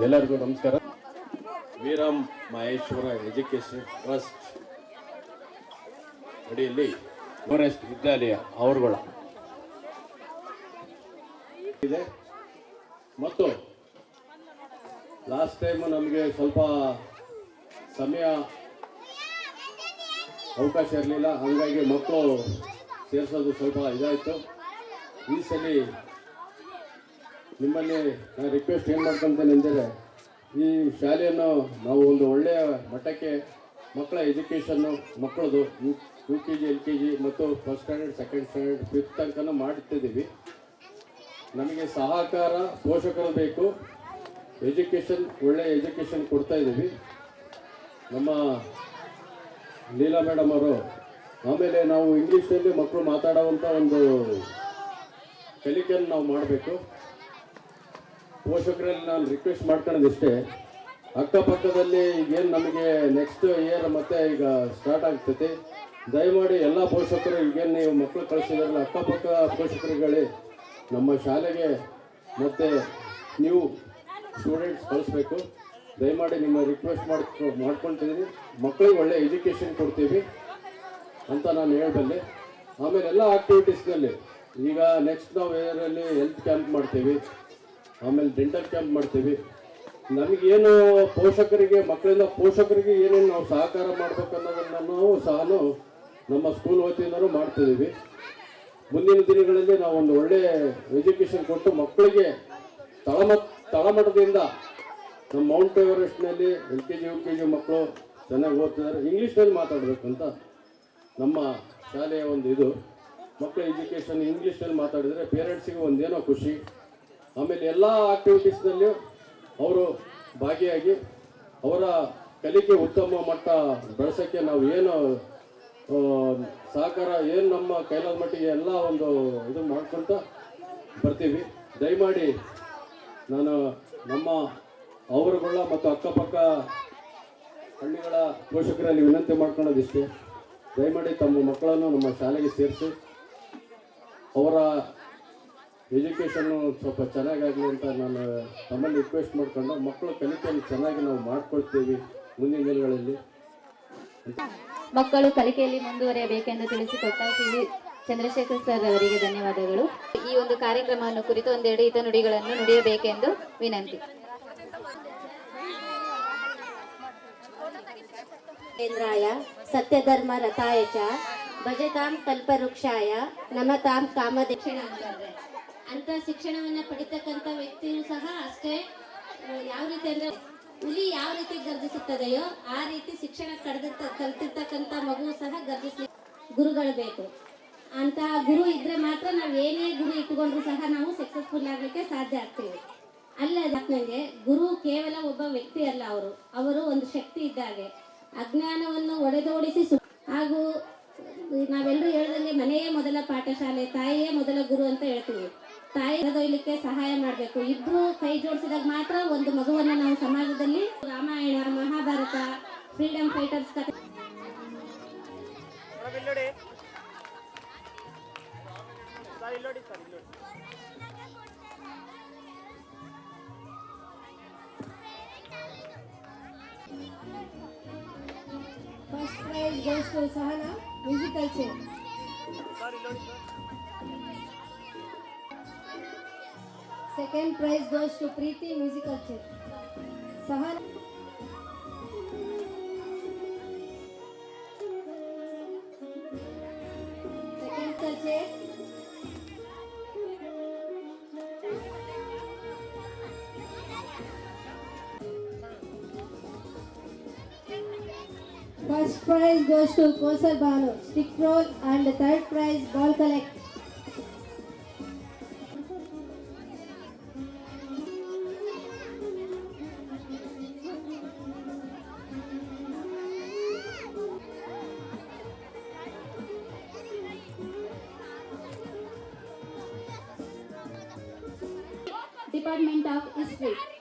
Speaker 9: ಎಲ್ಲರಿಗೂ ನಮಸ್ಕಾರ. ವೀರಂ ಮಹೇಶ್ವರ ಎಜುಕೇಶನ್ ಟ್ರಸ್ಟ್ ಅಡಿಯಲ್ಲಿ ಫಾರೆಸ್ಟ್ ವಿದ್ಯಾಲಯ ಅವರುಗಳ ಇದೆ. ಮತ್ತು ಲಾಸ್ಟ್ ಟೈಮು ನಮಗೆ ಸ್ವಲ್ಪ ಸಮಯ ಅವಕಾಶ ಇರಲಿಲ್ಲ, ಹಾಗಾಗಿ ಮಕ್ಕಳು ಸೇರಿಸೋದು ಸ್ವಲ್ಪ ಇದಾಯಿತು. ಈ ಸಲ ನಿಮ್ಮಲ್ಲಿ ನಾನು ರಿಕ್ವೆಸ್ಟ್ ಏನು ಮಾಡ್ಕೊತೇನೆ ಅಂದರೆ, ಈ ಶಾಲೆಯನ್ನು ನಾವು ಒಂದು ಒಳ್ಳೆಯ ಮಟ್ಟಕ್ಕೆ ಮಕ್ಕಳ ಎಜುಕೇಷನ್ನು ಮಕ್ಕಳದು ಯು ಕೆ ಜಿ LKG ಮತ್ತು first standard second standard 5th ತನಕ ಮಾಡ್ತಿದ್ದೀವಿ. ನಮಗೆ ಸಹಕಾರ ಪೋಷಕರು ಬೇಕು, ಎಜುಕೇಷನ್ ಒಳ್ಳೆಯ ಎಜುಕೇಷನ್ ಕೊಡ್ತಾಯಿದ್ದೀವಿ. ನಮ್ಮ ಲೀಲಾ ಮೇಡಮ್ ಅವರು, ಆಮೇಲೆ ನಾವು ಇಂಗ್ಲೀಷಲ್ಲಿ ಮಕ್ಕಳು ಮಾತಾಡುವಂಥ ಒಂದು ಕಲಿಕೆಯನ್ನು ನಾವು ಮಾಡಬೇಕು. ಪೋಷಕರಲ್ಲಿ ನಾನು ರಿಕ್ವೆಸ್ಟ್ ಮಾಡ್ಕೊಳ್ಳೋದಿಷ್ಟೇ, ಅಕ್ಕಪಕ್ಕದಲ್ಲಿ ಈಗೇನು ನಮಗೆ ನೆಕ್ಸ್ಟ್ ಇಯರ್ ಮತ್ತೆ ಈಗ ಸ್ಟಾರ್ಟ್ ಆಗ್ತೈತಿ, ದಯಮಾಡಿ ಎಲ್ಲ ಪೋಷಕರು ಈಗೇನು ನೀವು ಮಕ್ಕಳು ಕಳಿಸಿದ್ರಲ್ಲ ಅಕ್ಕಪಕ್ಕ ಪೋಷಕರುಗಳೇ ನಮ್ಮ ಶಾಲೆಗೆ ಮತ್ತು ನೀವು ಸ್ಟೂಡೆಂಟ್ಸ್ ಕಳಿಸ್ಬೇಕು. ದಯಮಾಡಿ ನಿಮ್ಮ ರಿಕ್ವೆಸ್ಟ್ ಮಾಡ್ಕೊಳ್ತಿದ್ದೀನಿ. ಮಕ್ಕಳಿಗೆ ಒಳ್ಳೆ ಎಜುಕೇಷನ್ ಕೊಡ್ತೀವಿ ಅಂತ ನಾನು ಹೇಳಬಲ್ಲೆ. ಆಮೇಲೆ ಎಲ್ಲ ಆಕ್ಟಿವಿಟೀಸ್ನಲ್ಲಿ ಈಗ ನೆಕ್ಸ್ಟ್ ನಾವು ಇದರಲ್ಲಿ ಹೆಲ್ತ್ ಕ್ಯಾಂಪ್ ಮಾಡ್ತೀವಿ, ಆಮೇಲೆ ಡೆಂಟಲ್ ಕ್ಯಾಂಪ್ ಮಾಡ್ತೀವಿ. ನಮಗೇನು ಪೋಷಕರಿಗೆ ಮಕ್ಕಳಿಂದ ಪೋಷಕರಿಗೆ ಏನೇನು ನಾವು ಸಹಕಾರ ಮಾಡ್ಬೇಕು ಅನ್ನೋದನ್ನು ನಾವು ಸಹ ನಮ್ಮ ಸ್ಕೂಲ್ ವತಿಯಿಂದಲೂ ಮಾಡ್ತಿದ್ದೀವಿ. ಮುಂದಿನ ದಿನಗಳಲ್ಲಿ ನಾವು ಒಂದು ಒಳ್ಳೆಯ ಎಜುಕೇಷನ್ ಕೊಟ್ಟು ಮಕ್ಕಳಿಗೆ ತಳಮಟ್ಟದಿಂದ ನಮ್ಮ ಮೌಂಟ್ ಎವರೆಸ್ಟ್ನಲ್ಲಿ LKG UKG ಮಕ್ಕಳು ಚೆನ್ನಾಗಿ ಓದ್ತಿದ್ದಾರೆ. ಇಂಗ್ಲೀಷ್ನಲ್ಲಿ ಮಾತಾಡಬೇಕಂತ ನಮ್ಮ ಶಾಲೆಯ ಒಂದು ಇದು. ಮಕ್ಕಳ ಎಜುಕೇಷನ್ ಇಂಗ್ಲೀಷ್ನಲ್ಲಿ ಮಾತಾಡಿದರೆ ಪೇರೆಂಟ್ಸಿಗೆ ಒಂದೇನೋ ಖುಷಿ. ಆಮೇಲೆ ಎಲ್ಲ ಆಕ್ಟಿವಿಟೀಸ್ನಲ್ಲಿಯೂ ಅವರು ಭಾಗಿಯಾಗಿ ಅವರ ಕಲಿಕೆ ಉತ್ತಮ ಮಟ್ಟ ಬೆಳೆಸೋಕ್ಕೆ ನಾವು ಏನು ಸಹಕಾರ ಏನು ನಮ್ಮ ಕೈಲಾದ ಮಟ್ಟಿಗೆ ಎಲ್ಲ ಒಂದು ಇದು ಮಾಡ್ಕೊತ ಬರ್ತೀವಿ. ದಯಮಾಡಿ ನಾನು ನಮ್ಮ ಅವರುಗಳ ಮತ್ತು ಅಕ್ಕಪಕ್ಕ ಹಳ್ಳಿಗಳ ಪೋಷಕರಲ್ಲಿ ವಿನಂತಿ ಮಾಡ್ಕೊಳ್ಳೋದಿಷ್ಟೇ, ದಯಮಾಡಿ ತಮ್ಮ ಮಕ್ಕಳನ್ನು ನಮ್ಮ ಶಾಲೆಗೆ ಸೇರಿಸಿ ಅವರ ಎಜುಕೇಷನ್ನು ಸ್ವಲ್ಪ ಚೆನ್ನಾಗಾಗಲಿ ಅಂತ ನಾನು ತಮ್ಮಲ್ಲಿ ರಿಕ್ವೆಸ್ಟ್ ಮಾಡಿಕೊಂಡು ಮಕ್ಕಳ ಕಲಿಕೆಯನ್ನು ಚೆನ್ನಾಗಿ ನಾವು ಮಾಡ್ಕೊಳ್ತೀವಿ ಮುಂದಿನ ದಿನಗಳಲ್ಲಿ.
Speaker 7: ಮಕ್ಕಳು ಕಲಿಕೆಯಲ್ಲಿ ಮುಂದುವರಿಯಬೇಕೆಂದು ತಿಳಿಸಿಕೊಟ್ಟ ಸಿ ಚಂದ್ರಶೇಖರ್ ಸರ್ ಅವರಿಗೆ ಧನ್ಯವಾದಗಳು. ಈ ಒಂದು ಕಾರ್ಯಕ್ರಮವನ್ನು ಕುರಿತು ಒಂದೆರಡು ಹಿತನುಡಿಗಳನ್ನು ನುಡಿಯಬೇಕೆಂದು ವಿನಂತಿ.
Speaker 1: ಕೇಂದ್ರಾಯ ಸತ್ಯಧರ್ಮ ರಥಾಯ ಚ ಭಜತಾಂ ಕಲ್ಪವೃಕ್ಷಾಯ ನಮತಾಂ ಕಾಮದೇಕ್ಷಣ ಅಂತ ಶಿಕ್ಷಣವನ್ನ ಪಡಿತಕ್ಕಂಥ ವ್ಯಕ್ತಿಯೂ ಸಹ ಅಷ್ಟೇ. ಯಾವ ರೀತಿ ಅಂದ್ರೆ ಹುಲಿ ಯಾವ ರೀತಿ ಗರ್ಜಿಸುತ್ತದೆಯೋ ಆ ರೀತಿ ಶಿಕ್ಷಣ ಕಲ್ತಿರ್ತಕ್ಕಂಥ ಮಗು ಸಹ ಗರ್ಜಿಸ್ಲಿಕ್ಕೆ ಗುರುಗಳು ಬೇಕು. ಅಂತಹ ಗುರು ಇದ್ರೆ ಮಾತ್ರ ನಾವು ಏನೇ ಗುರು ಇಟ್ಟುಕೊಂಡ್ರು ಸಹ ನಾವು ಸಕ್ಸಸ್ಫುಲ್ ಆಗಲಿಕ್ಕೆ ಸಾಧ್ಯ ಆಗ್ತೀವಿ. ನನಗೆ ಗುರು ಕೇವಲ ಒಬ್ಬ ವ್ಯಕ್ತಿ ಅಲ್ಲ, ಅವರು ಒಂದು ಶಕ್ತಿ ಇದ್ದಾಗೆ. ಅಜ್ಞಾನವನ್ನು ಒಡೆದೋಡಿಸಿ ಹಾಗೂ ನಾವೆಲ್ಲರೂ ಹೇಳ್ದಂಗೆ ಮನೆಯೇ ಮೊದಲ ಪಾಠಶಾಲೆ, ತಾಯಿಯೇ ಮೊದಲ ಗುರು ಅಂತ ಹೇಳ್ತೀವಿ. ತಾಯಿ ಒಯ್ಲಿಕ್ಕೆ ಸಹಾಯ ಮಾಡಬೇಕು. ಇಬ್ರು ಕೈ ಜೋಡಿಸಿದಾಗ ಮಾತ್ರ ಒಂದು ಮಗುವನ್ನು ನಾವು ಸಮಾಜದಲ್ಲಿ ರಾಮಾಯಣ, ಮಹಾಭಾರತ, ಫ್ರೀಡಮ್ ಫೈಟರ್ಸ್ ಕಥೆ First prize goes to Sahana, musical chair. Second prize goes to Preeti Musical Chair. Sahana. Second chair. First prize goes to Kosar Banu, stick roll, and the third prize ball collect.
Speaker 7: Department of history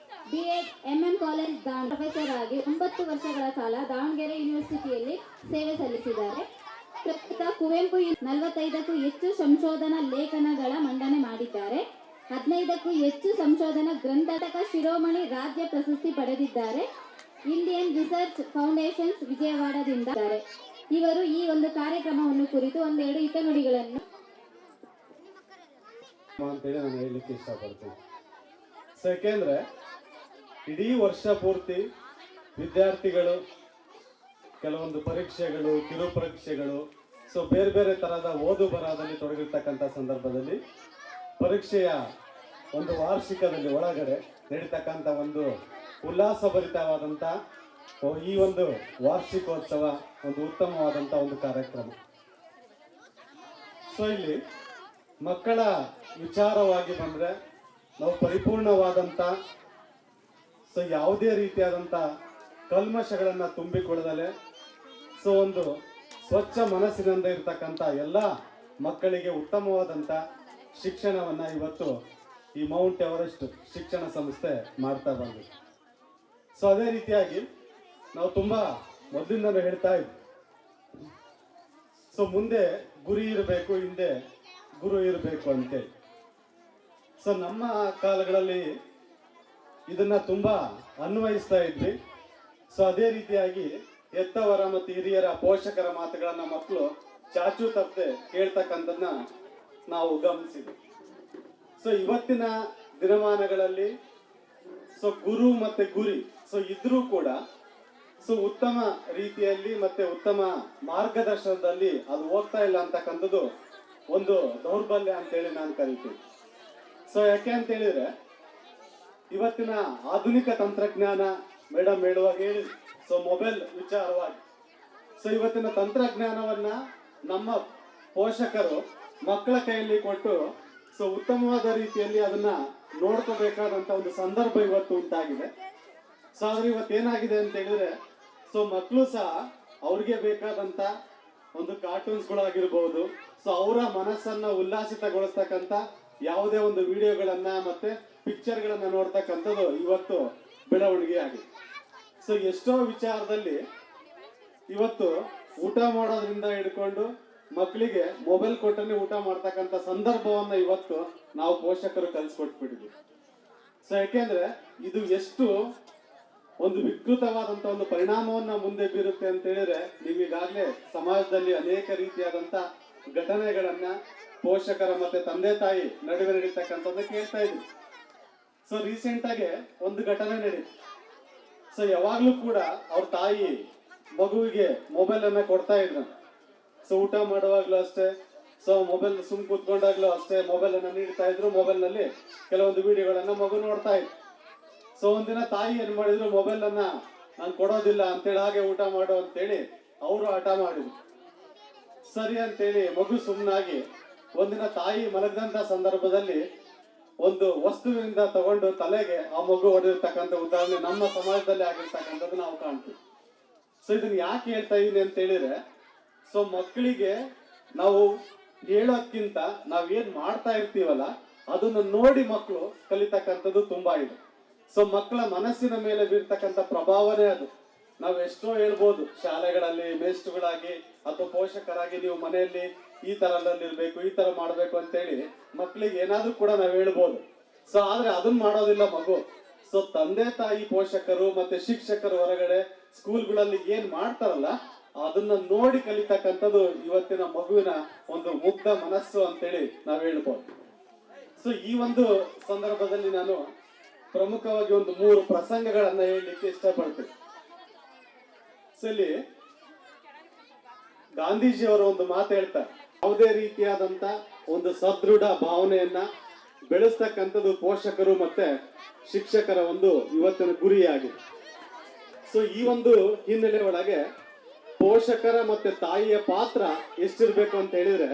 Speaker 7: BEd MM college professor ಆಗಿ 9 ವರ್ಷಗಳ ಕಾಲ ದಾವಣಗೆರೆ ಯೂನಿವರ್ಸಿಟಿಯಲ್ಲಿ ಸೇವೆ ಸಲ್ಲಿಸಿದ್ದಾರೆ. ಪ್ರಸ್ತುತ ಕುವೆಂಪು 45ಕ್ಕೂ ಹೆಚ್ಚು ಸಂಶೋಧನಾ ಲೇಖನಗಳ ಮಂಡನೆ ಮಾಡಿದ್ದಾರೆ. 15ಕ್ಕೂ ಹೆಚ್ಚು ಸಂಶೋಧನಾ ಗ್ರಂಥಕ ಶಿರೋಮಣಿ ರಾಜ್ಯ ಪ್ರಶಸ್ತಿ ಪಡೆದಿದ್ದಾರೆ. ಇಂಡಿಯನ್ ರಿಸರ್ಚ್ ಫೌಂಡೇಶನ್ಸ್ ವಿಜಯವಾಡದಿಂದ ಇವರು ಈ ಒಂದು ಕಾರ್ಯಕ್ರಮವನ್ನು ಕುರಿತು ಒಂದೆರಡು ಹಿತನುಡಿಗಳನ್ನು
Speaker 10: ಅಂತೇಳಿ ನಾನು ಹೇಳಲಿಕ್ಕೆ ಇಷ್ಟಪಡ್ತೀನಿ. ಸೊ ಯಾಕೆಂದರೆ ಇಡೀ ವರ್ಷ ಪೂರ್ತಿ ವಿದ್ಯಾರ್ಥಿಗಳು ಕೆಲವೊಂದು ಪರೀಕ್ಷೆಗಳು, ಕಿರು ಪರೀಕ್ಷೆಗಳು, ಸೊ ಬೇರೆ ಬೇರೆ ಥರದ ಓದು ಬರಹದಲ್ಲಿ ತೊಡಗಿರ್ತಕ್ಕಂಥ ಸಂದರ್ಭದಲ್ಲಿ ಪರೀಕ್ಷೆಯ ಒಂದು ವಾರ್ಷಿಕದಲ್ಲಿ ಒಳಗಡೆ ನಡೀತಕ್ಕಂಥ ಒಂದು ಉಲ್ಲಾಸಭರಿತವಾದಂಥ ಈ ಒಂದು ವಾರ್ಷಿಕೋತ್ಸವ ಒಂದು ಉತ್ತಮವಾದಂಥ ಒಂದು ಕಾರ್ಯಕ್ರಮ. ಸೊ ಇಲ್ಲಿ ಮಕ್ಕಳ ವಿಚಾರವಾಗಿ ಬಂದರೆ ನಾವು ಪರಿಪೂರ್ಣವಾದಂಥ ಸೊ ಯಾವುದೇ ರೀತಿಯಾದಂಥ ಕಲ್ಮಶಗಳನ್ನು ತುಂಬಿಕೊಳ್ಳದಲೆ ಸೊ ಒಂದು ಸ್ವಚ್ಛ ಮನಸ್ಸಿನಿಂದ ಇರತಕ್ಕಂಥ ಎಲ್ಲ ಮಕ್ಕಳಿಗೆ ಉತ್ತಮವಾದಂಥ ಶಿಕ್ಷಣವನ್ನು ಇವತ್ತು ಈ ಮೌಂಟ್ ಎವರೆಸ್ಟ್ ಶಿಕ್ಷಣ ಸಂಸ್ಥೆ ಮಾಡ್ತಾ ಬಂದಿದೆ. ಸೊ ಅದೇ ರೀತಿಯಾಗಿ ನಾವು ತುಂಬ ಮೊದಲಿಂದಲೂ ಹೇಳ್ತಾ ಇದ್ವಿ, ಸೊ ಮುಂದೆ ಗುರಿ ಇರಬೇಕು, ಹಿಂದೆ ಗುರು ಇರಬೇಕು ಅಂತೇಳಿ. ಸೊ ನಮ್ಮ ಕಾಲಗಳಲ್ಲಿ ಇದನ್ನ ತುಂಬಾ ಅನ್ವಯಿಸ್ತಾ ಇದ್ವಿ. ಸೊ ಅದೇ ರೀತಿಯಾಗಿ ಎತ್ತವರ ಮತ್ತು ಹಿರಿಯರ ಪೋಷಕರ ಮಾತುಗಳನ್ನ ಮಕ್ಕಳು ಚಾಚು ತಪ್ಪದೆ ಕೇಳ್ತಕ್ಕಂಥದ್ದನ್ನ ನಾವು ಗಮನಿಸಿದ್ವಿ. ಸೊ ಇವತ್ತಿನ ದಿನಮಾನಗಳಲ್ಲಿ ಸೊ ಗುರು ಮತ್ತೆ ಗುರಿ ಸೊ ಇದ್ರೂ ಕೂಡ ಸೊ ಉತ್ತಮ ರೀತಿಯಲ್ಲಿ ಮತ್ತೆ ಉತ್ತಮ ಮಾರ್ಗದರ್ಶನದಲ್ಲಿ ಅದು ಹೋಗ್ತಾ ಇಲ್ಲ ಅಂತಕ್ಕಂಥದ್ದು ಒಂದು ದೌರ್ಬಲ್ಯ ಅಂತೇಳಿ ನಾನು ಕರಿತೀನಿ. ಸೊ ಯಾಕೆ ಅಂತ ಹೇಳಿದ್ರೆ ಇವತ್ತಿನ ಆಧುನಿಕ ತಂತ್ರಜ್ಞಾನ ಮೇಡಮ್ ಹೇಳುವಾಗ ಹೇಳಿ ಸೊ ಮೊಬೈಲ್ ವಿಚಾರವಾಗಿ ಸೊ ಇವತ್ತಿನ ತಂತ್ರಜ್ಞಾನವನ್ನ ನಮ್ಮ ಪೋಷಕರು ಮಕ್ಕಳ ಕೈಯಲ್ಲಿ ಕೊಟ್ಟು ಸೊ ಉತ್ತಮವಾದ ರೀತಿಯಲ್ಲಿ ಅದನ್ನ ನೋಡ್ಕೋಬೇಕಾದಂತ ಒಂದು ಸಂದರ್ಭ ಇವತ್ತು ಉಂಟಾಗಿದೆ. ಸೊ ಆದ್ರೆ ಇವತ್ತು ಏನಾಗಿದೆ ಅಂತ ಹೇಳಿದ್ರೆ ಸೊ ಮಕ್ಕಳು ಸಹ ಅವ್ರಿಗೆ ಬೇಕಾದಂತ ಒಂದು ಕಾರ್ಟೂನ್ಸ್ಗಳಾಗಿರ್ಬೋದು, ಸೊ ಅವರ ಮನಸ್ಸನ್ನ ಉಲ್ಲಾಸಿತಗೊಳಿಸ್ತಕ್ಕಂಥ ಯಾವುದೇ ಒಂದು ವಿಡಿಯೋಗಳನ್ನ ಮತ್ತೆ ಪಿಕ್ಚರ್ಗಳನ್ನ ನೋಡ್ತಕ್ಕಂಥದ್ದು ಇವತ್ತು ಬೆಳವಣಿಗೆ ಆಗಿದೆ. ಸೊ ಎಷ್ಟೋ ವಿಚಾರದಲ್ಲಿ ಇವತ್ತು ಊಟ ಮಾಡೋದ್ರಿಂದ ಹಿಡ್ಕೊಂಡು ಮಕ್ಕಳಿಗೆ ಮೊಬೈಲ್ ಕೊಟ್ಟನೆ ಊಟ ಮಾಡ್ತಕ್ಕಂಥ ಸಂದರ್ಭವನ್ನ ಇವತ್ತು ನಾವು ಪೋಷಕರು ಕಲಿಸ್ಕೊಟ್ಬಿಟ್ಟಿದ್ವಿ. ಸೊ ಯಾಕೆಂದ್ರೆ ಇದು ಎಷ್ಟು ಒಂದು ವಿಕೃತವಾದಂತ ಒಂದು ಪರಿಣಾಮವನ್ನ ಮುಂದೆ ಬೀರುತ್ತೆ ಅಂತ ಹೇಳಿದ್ರೆ ನೀವೀಗಾಗಲೇ ಸಮಾಜದಲ್ಲಿ ಅನೇಕ ರೀತಿಯಾದಂತ ಘಟನೆಗಳನ್ನ ಪೋಷಕರ ಮತ್ತೆ ತಂದೆ ತಾಯಿ ನಡುವೆ ನಡೀತಕ್ಕಂಥದ್ದು ಕೇಳ್ತಾ ಇದ್ವಿ. ಸೊ ರೀಸೆಂಟ್ ಆಗಿ ಒಂದು ಘಟನೆ ನಡೀತು. ಸೊ ಯಾವಾಗ್ಲೂ ಕೂಡ ಅವ್ರ ತಾಯಿ ಮಗುವಿಗೆ ಮೊಬೈಲ್ ಅನ್ನ ಕೊಡ್ತಾ ಇದ್ರು. ಸೊ ಊಟ ಮಾಡುವಾಗ್ಲೂ ಅಷ್ಟೇ, ಸೊ ಮೊಬೈಲ್ ಸುಮ್ ಕೂತ್ಕೊಂಡಾಗ್ಲೂ ಅಷ್ಟೇ ಮೊಬೈಲ್ ಅನ್ನ ನೀಡ್ತಾ ಇದ್ರು. ಮೊಬೈಲ್ ನಲ್ಲಿ ಕೆಲವೊಂದು ವಿಡಿಯೋಗಳನ್ನ ಮಗು ನೋಡ್ತಾ ಇದ್ರು. ಸೊ ಒಂದಿನ ತಾಯಿ ಏನ್ ಮಾಡಿದ್ರು, ಮೊಬೈಲ್ ಅನ್ನ ನಾನು ಕೊಡೋದಿಲ್ಲ ಅಂತೇಳಿ ಹಾಗೆ ಊಟ ಮಾಡು ಅಂತೇಳಿ ಅವರು ಹಠ ಮಾಡಿದ್ರು. ಸರಿ ಅಂತೇಳಿ ಮಗು ಸುಮ್ಮನಾಗಿ ಒಂದಿನ ತಾಯಿ ಮಲಗದಂತ ಸಂದರ್ಭದಲ್ಲಿ ಒಂದು ವಸ್ತುವಿನಿಂದ ತಗೊಂಡು ತಲೆಗೆ ಆ ಮಗು ಹೊಡೆದಿರ್ತಕ್ಕಂಥ ಉದಾಹರಣೆ ನಮ್ಮ ಸಮಾಜದಲ್ಲಿ ಆಗಿರ್ತಕ್ಕಂಥದ್ದು ನಾವು ಕಾಣ್ತೀವಿ. ಸೊ ಇದನ್ನ ಯಾಕೆ ಹೇಳ್ತಾ ಇದೀನಿ ಅಂತ ಹೇಳಿದ್ರೆ ಸೊ ಮಕ್ಕಳಿಗೆ ನಾವು ಹೇಳೋದ್ಕಿಂತ ನಾವೇನ್ ಮಾಡ್ತಾ ಇರ್ತೀವಲ್ಲ ಅದನ್ನ ನೋಡಿ ಮಕ್ಕಳು ಕಲಿತಕ್ಕಂಥದ್ದು ತುಂಬಾ ಇದೆ. ಸೊ ಮಕ್ಕಳ ಮನಸ್ಸಿನ ಮೇಲೆ ಬೀರ್ತಕ್ಕಂಥ ಪ್ರಭಾವನೇ ಅದು. ನಾವು ಎಷ್ಟೋ ಹೇಳ್ಬೋದು ಶಾಲೆಗಳಲ್ಲಿ ಮೇಷ್ಟ್ರುಗಳಾಗಿ ಅಥವಾ ಪೋಷಕರಾಗಿ ನೀವು ಮನೆಯಲ್ಲಿ ಈ ತರದಲ್ಲಿರ್ಬೇಕು, ಈ ತರ ಮಾಡ್ಬೇಕು ಅಂತೇಳಿ ಮಕ್ಕಳಿಗೆ ಏನಾದ್ರೂ ಕೂಡ ನಾವು ಹೇಳ್ಬೋದು. ಸೊ ಆದ್ರೆ ಅದನ್ನ ಮಾಡೋದಿಲ್ಲ ಮಗು. ಸೊ ತಂದೆ ತಾಯಿ ಪೋಷಕರು ಮತ್ತೆ ಶಿಕ್ಷಕರು ಹೊರಗಡೆ ಸ್ಕೂಲ್ಗಳಲ್ಲಿ ಏನ್ ಮಾಡ್ತಾರಲ್ಲ ಅದನ್ನ ನೋಡಿ ಕಲಿತಕ್ಕಂಥದ್ದು ಇವತ್ತಿನ ಮಗುವಿನ ಒಂದು ಮುಗ್ಧ ಮನಸ್ಸು ಅಂತೇಳಿ ನಾವ್ ಹೇಳ್ಬೋದು. ಸೊ ಈ ಒಂದು ಸಂದರ್ಭದಲ್ಲಿ ನಾನು ಪ್ರಮುಖವಾಗಿ ಒಂದು 3 ಪ್ರಸಂಗಗಳನ್ನ ಹೇಳಲಿಕ್ಕೆ ಇಷ್ಟಪಡ್ತೀನಿ. ಸೊ ಇಲ್ಲಿ ಗಾಂಧೀಜಿಯವರ ಒಂದು ಮಾತು ಹೇಳ್ತಾರೆ, ಯಾವುದೇ ರೀತಿಯಾದಂತ ಒಂದು ಸದೃಢ ಭಾವನೆಯನ್ನ ಬೆಳೆಸ್ತಕ್ಕಂಥದ್ದು ಪೋಷಕರು ಮತ್ತೆ ಶಿಕ್ಷಕರ ಒಂದು ಇವತ್ತಿನ ಗುರಿಯಾಗಿದೆ. ಸೊ ಈ ಒಂದು ಹಿನ್ನೆಲೆ ಒಳಗೆ ಪೋಷಕರ ಮತ್ತೆ ತಾಯಿಯ ಪಾತ್ರ ಎಷ್ಟಿರ್ಬೇಕು ಅಂತ ಹೇಳಿದ್ರೆ,